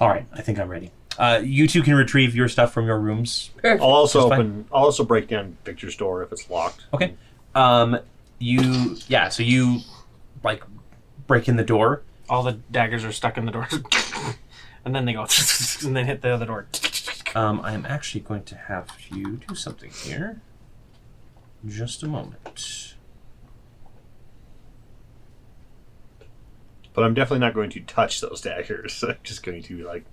All right, I think I'm ready. You two can retrieve your stuff from your rooms. Perfect. I'll also Just fine. I'll also break down Victor's door if it's locked. Okay. So you like break in the door. All the daggers are stuck in the door, and then they go, and then hit the other door. I'm actually going to have you do something here. Just a moment. But I'm definitely not going to touch those daggers. I'm just going to be like.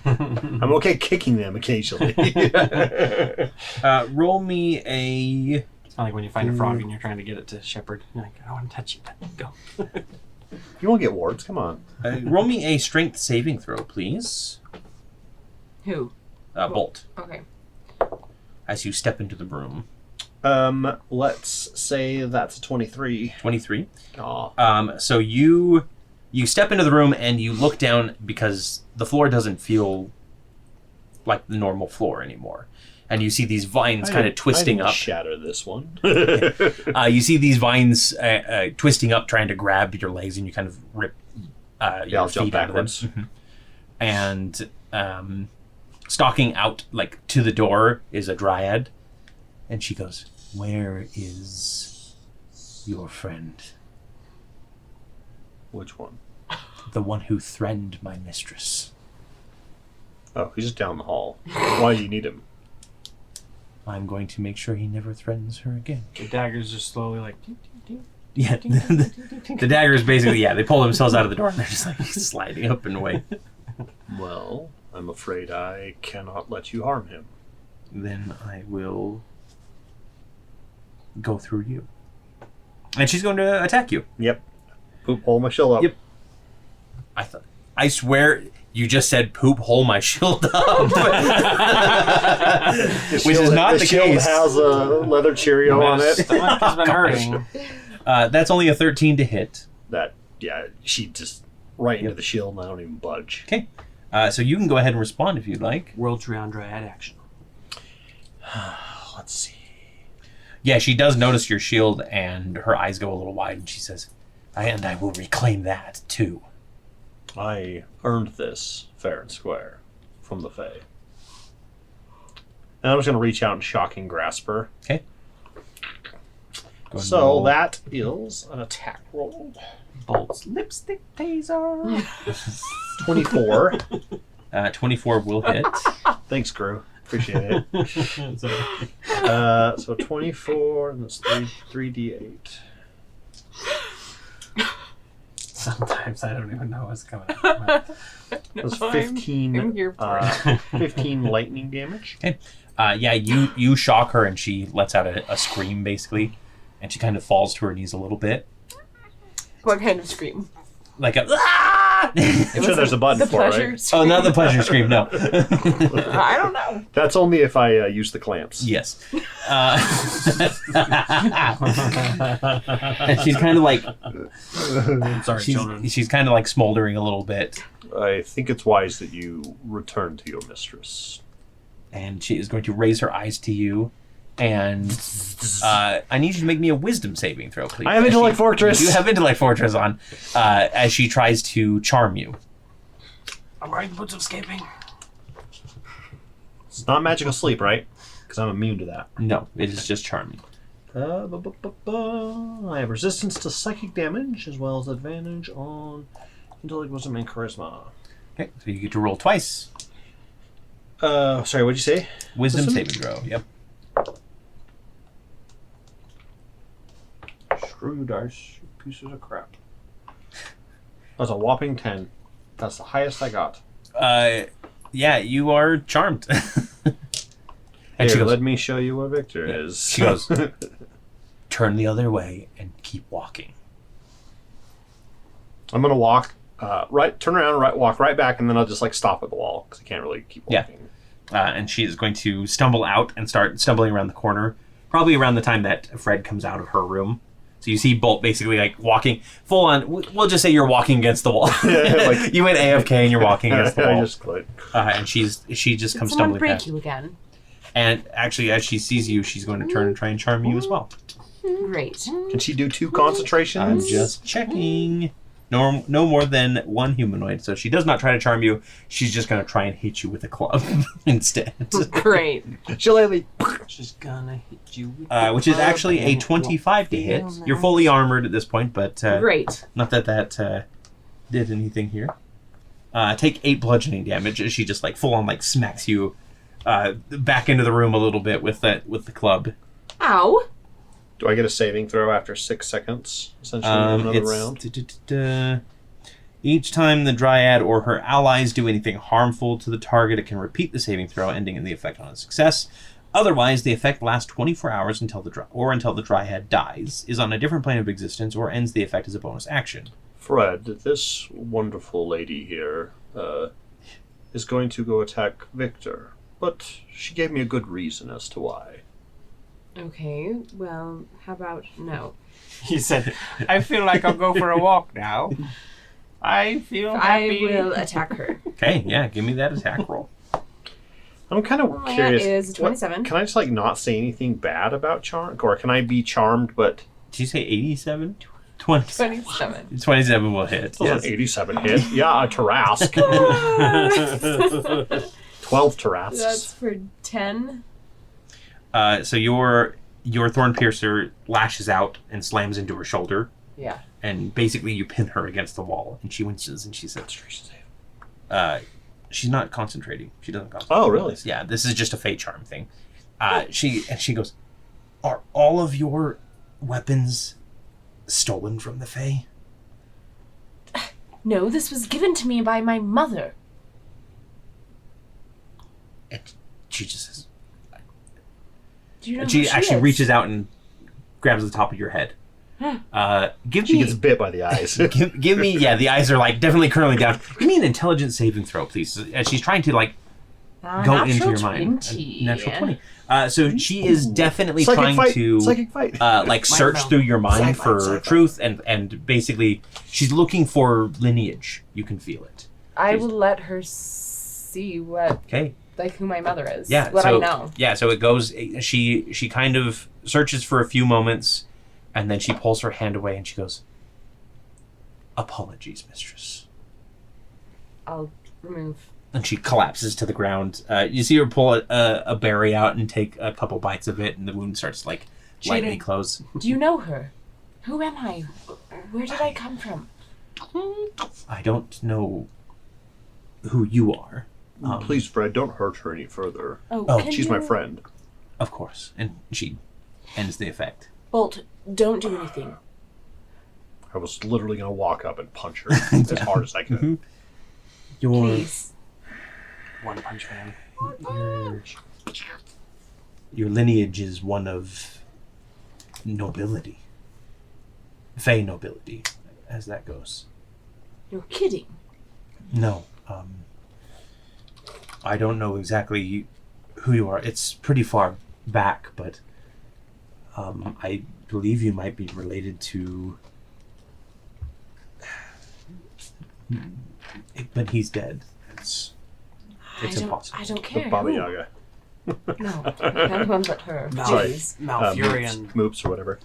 I'm okay kicking them occasionally. Roll me a. It's not like when you find a frog and you're trying to get it to shepherd. You're like, I don't want to touch it. Go. You won't get warts. Come on. Roll me a strength saving throw, please. Who? Bolt. Okay. As you step into the room. Let's say that's a 23. 23. Aw. So you step into the room and you look down because the floor doesn't feel like the normal floor anymore. And you see these vines kind of twisting I didn't up. shatter this one. You see these vines twisting up, trying to grab your legs, and you kind of rip your I'll jump feet out of them. backwards. And stalking out like to the door is a Dryad, and she goes, "Where is your friend? Which one? The one who threatened my mistress. Oh, he's just down the hall. Why do you need him? I'm going to make sure he never threatens her again." The daggers just slowly like. Ding, ding, Yeah, ding, ding, ding, ding, ding, the daggers basically, they pull themselves out of the door and they're just like sliding up and away. Well, I'm afraid I cannot let you harm him. Then I will go through you. And she's going to attack you. Yep. Poop hole my shield up. Yep. I swear you just said poop hole my shield up. Which is not the shield case. has a leather Cheerio on My it. stomach has been hurting. That's only a 13 to hit. She just right into the shield and I don't even budge. Okay. So you can go ahead and respond if you'd like. World Tree on Dryad action. Let's see. Yeah, she does notice your shield and her eyes go a little wide and she says, and I will reclaim that too. I earned this fair and square from the Fae. And I'm just going to reach out and shocking grasp her. Okay. Go ahead and So roll. that is an attack roll. Bolts. Lipstick taser. 24. 24 will hit. Thanks, crew. Appreciate it. So 24, and that's 3d8. Sometimes I don't even know what's coming up. That's I'm 15, here for it. 15 lightning damage. Yeah, you shock her and she lets out a scream basically, and she kind of falls to her knees a little bit, What kind of scream? like a. Ah! I'm sure there's a button The for it, pleasure right? scream. Oh, not the pleasure scream, no. I don't know. That's only if I use the clamps. Yes. And she's kind of like Sorry, children. she's kind of like smoldering a little bit, I think it's wise that you return to your mistress. and she is going to raise her eyes to you, and I need you to make me a wisdom saving throw, please. I have Intellect Fortress. You have Intellect Fortress on, as she tries to charm you. I'm wearing the boots of escaping. It's not magical sleep, right? Because I'm immune to that. No, it is just charming. I have resistance to psychic damage, as well as advantage on intellect, wisdom, and charisma. Okay, so you get to roll twice. Sorry, what'd you say? Wisdom Wisdom? saving throw. Yep. Screw you, dice, you pieces of crap. That's a whopping 10. That's the highest I got. Yeah, you are charmed. And Here, she goes, let me show you what Victor is. She goes, turn the other way and keep walking. I'm gonna walk turn around, walk right back, and then I'll just like stop at the wall because I can't really keep Yeah. walking. And she is going to stumble out and start stumbling around the corner, probably around the time that Fred comes out of her room. So you see Bolt basically like walking full on. We'll just say you're walking against the wall. Like- You went AFK and you're walking against the I wall. just quit. And she just Did comes someone stumbling break past. you again? And actually, as she sees you, she's going to turn and try and charm you as well. Great. Can she do 2 concentrations? I'm just checking. No more than one humanoid. So she does not try to charm you. She's just going to try and hit you with a club instead. Great. Shillelagh. She's gonna hit you with Which is actually a 25 to hit. You're fully armored at this point, but Great. not that did anything here. Take 8 bludgeoning damage as she just like full on like smacks you back into the room a little bit with the club. Ow. Do I get a saving throw after 6 seconds? Essentially, another round. Each time the Dryad or her allies do anything harmful to the target, it can repeat the saving throw, ending in the effect on a success. Otherwise, the effect lasts 24 hours until the Dryad dies, is on a different plane of existence, or ends the effect as a bonus action. Fred, this wonderful lady here is going to go attack Victor, but she gave me a good reason as to why. Okay, well, how about no? He said, I feel like I'll go for a walk now. I feel happy. I will attack her. Okay, yeah, give me that attack roll. I'm kind of That curious. is 27. Can I just like not say anything bad about charm, or can I be charmed but Did you say 87? 27. 27. 27 will hit. an 87 hit? Yeah, a Tarask. 12 Tarasks. That's for 10. So your Thorn Piercer lashes out and slams into her shoulder, Yeah. and basically you pin her against the wall, and she winces and she says, she's not concentrating. She doesn't concentrate. Oh, really? Yeah, this is just a fate charm thing. She goes, are all of your weapons stolen from the Fae? No, this was given to me by my mother. And she just says, Do you know and who she actually is? reaches out and grabs the top of your head. Give She me gets bit by the eyes. give me, yeah, the eyes are like definitely curling down. Give me an intelligence saving throw, please. And she's trying to like go into your mind. 20. Natural 20. So she is definitely Psychic trying fight. to Psychic fight. like search mouth. through your mind Sci-fi, for sci-fi. truth, and basically she's looking for lineage. You can feel it. I will let her see what, Okay. like, who my mother is. Yeah. What so, I know. Yeah. So it goes. She kind of searches for a few moments, and then she pulls her hand away and she goes, "Apologies, mistress." I'll remove. And she collapses to the ground. You see her pull a berry out and take a couple bites of it, and the wound starts like lightly Cheating. close. Do you know her? Who am I? Where did I come from? I don't know who you are. Please, Fred, don't hurt her any further. Oh, can She's you... my friend. Of course. And she ends the effect. Bolt, don't do anything. I was literally going to walk up and punch her as hard as I could. Please. One Punch Man. Your lineage is one of nobility. Fey nobility, as that goes. You're kidding. No, I don't know exactly who you are. It's pretty far back, but I believe you might be related to... But he's dead. It's impossible. I don't care. The Baba who. Yaga. No, everyone but her. Sorry. Jeez. Malfurion. Moops or whatever.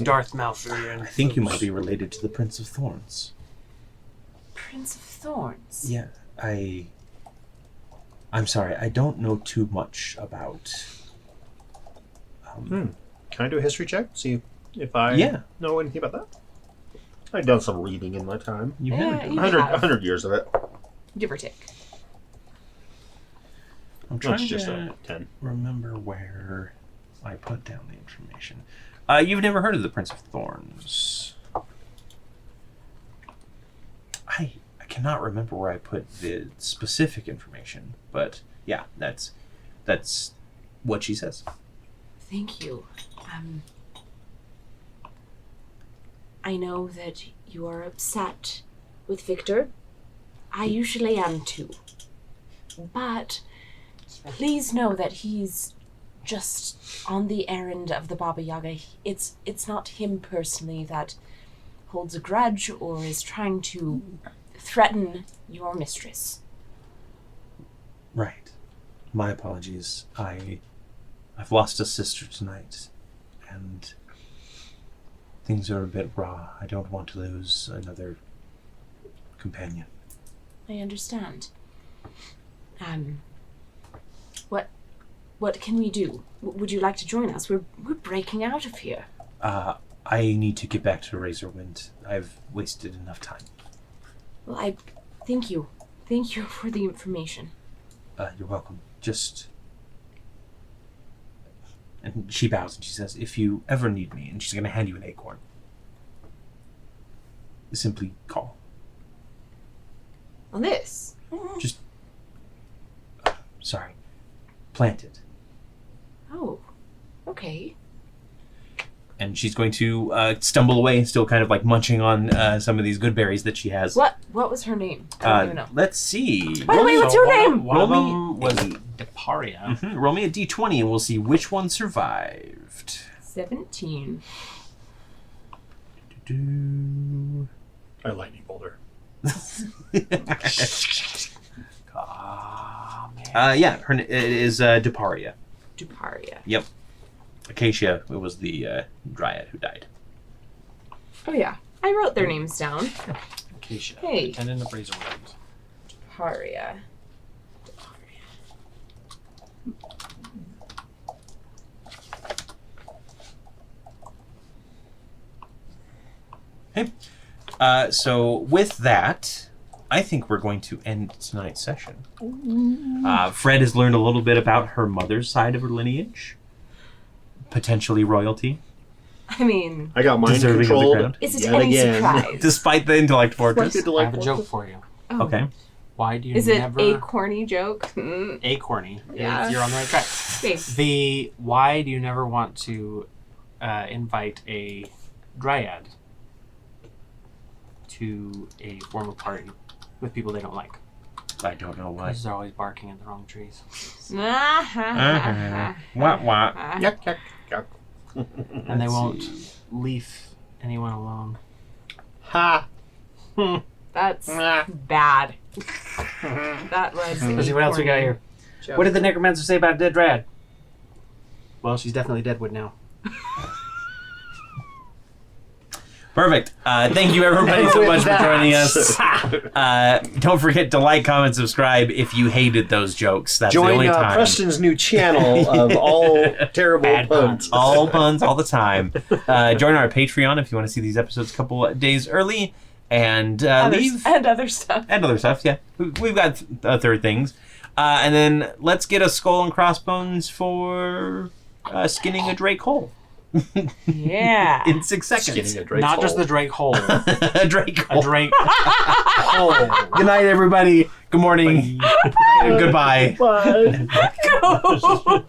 Darth Malfurion. I think you might be related to the Prince of Thorns. Prince of Thorns. Yeah, I'm sorry, I don't know too much about... Can I do a history check? See if I know anything about that? I've done some reading in my time. You Yeah, have. you 100 years of it. Give or take. I'm trying That's just to a 10. remember where I put down the information. You've never heard of the Prince of Thorns. I cannot remember where I put the specific information, but yeah, that's what she says. Thank you. I know that you are upset with Victor. I usually am too. But please know that he's just on the errand of the Baba Yaga. It's not him personally that holds a grudge or is trying to threaten your mistress. Right. My apologies. I've lost a sister tonight, and things are a bit raw. I don't want to lose another companion. I understand. What can we do? Would you like to join us? We're breaking out of here. I need to get back to Razorwind. I've wasted enough time. Well, I thank you. Thank you for the information. You're welcome. And she bows and she says, if you ever need me, and she's going to hand you an acorn. Simply call. On this? Just, sorry, plant it. Oh, okay. And she's going to stumble away, still kind of like munching on some of these good berries that she has. What was her name? I don't even know. Let's see. By the way, what's your name? One of Roll them me was a- Deparia. Roll me a d20 and we'll see which one survived. 17. Do-do. I lightning bolt her. Ah, man. Yeah, it is Deparia. Duparia. Yep. Acacia, it was the Dryad who died. Oh yeah, I wrote their names down. Acacia. Hey. Attendant of Razorwind. Paria. Okay. So with that, I think we're going to end tonight's session. Fred has learned a little bit about her mother's side of her lineage. Potentially royalty. I mean, I got mind Deserving of the controlled crown. Is it yet any again. surprise? Despite the intellect fortress. I have a joke for you. oh. Okay. Why do you Is it never... a corny joke? Acorny. Yeah. You're on the right track. Okay. Why do you never want to invite a Dryad to a formal party with people they don't like? I don't know why. Because they're always barking at the wrong trees. Wah, wah. Yuck, yuck, yuck. And they Let's won't see. leave anyone alone. Ha! That's bad. That was. Let's see what else we got here. Joke. What did the necromancer say about dead Dryad? Well, she's definitely deadwood now. Perfect. Thank you everybody so much for joining us. Don't forget to like, comment, subscribe if you hated those jokes. That's the Join only time. Preston's new channel of all terrible Bad puns. All puns, all the time. Join our Patreon if you want to see these episodes a couple days early. And leave... and other stuff. And other stuff, yeah. We've got other things. And then let's get a skull and crossbones for skinning a Drake whole. Yeah. in 6 seconds. Skinning a Drake's Not just hole. the Drake hole. A Drake A hole. Drake hole. Good night, everybody. Good morning. Goodbye. Go.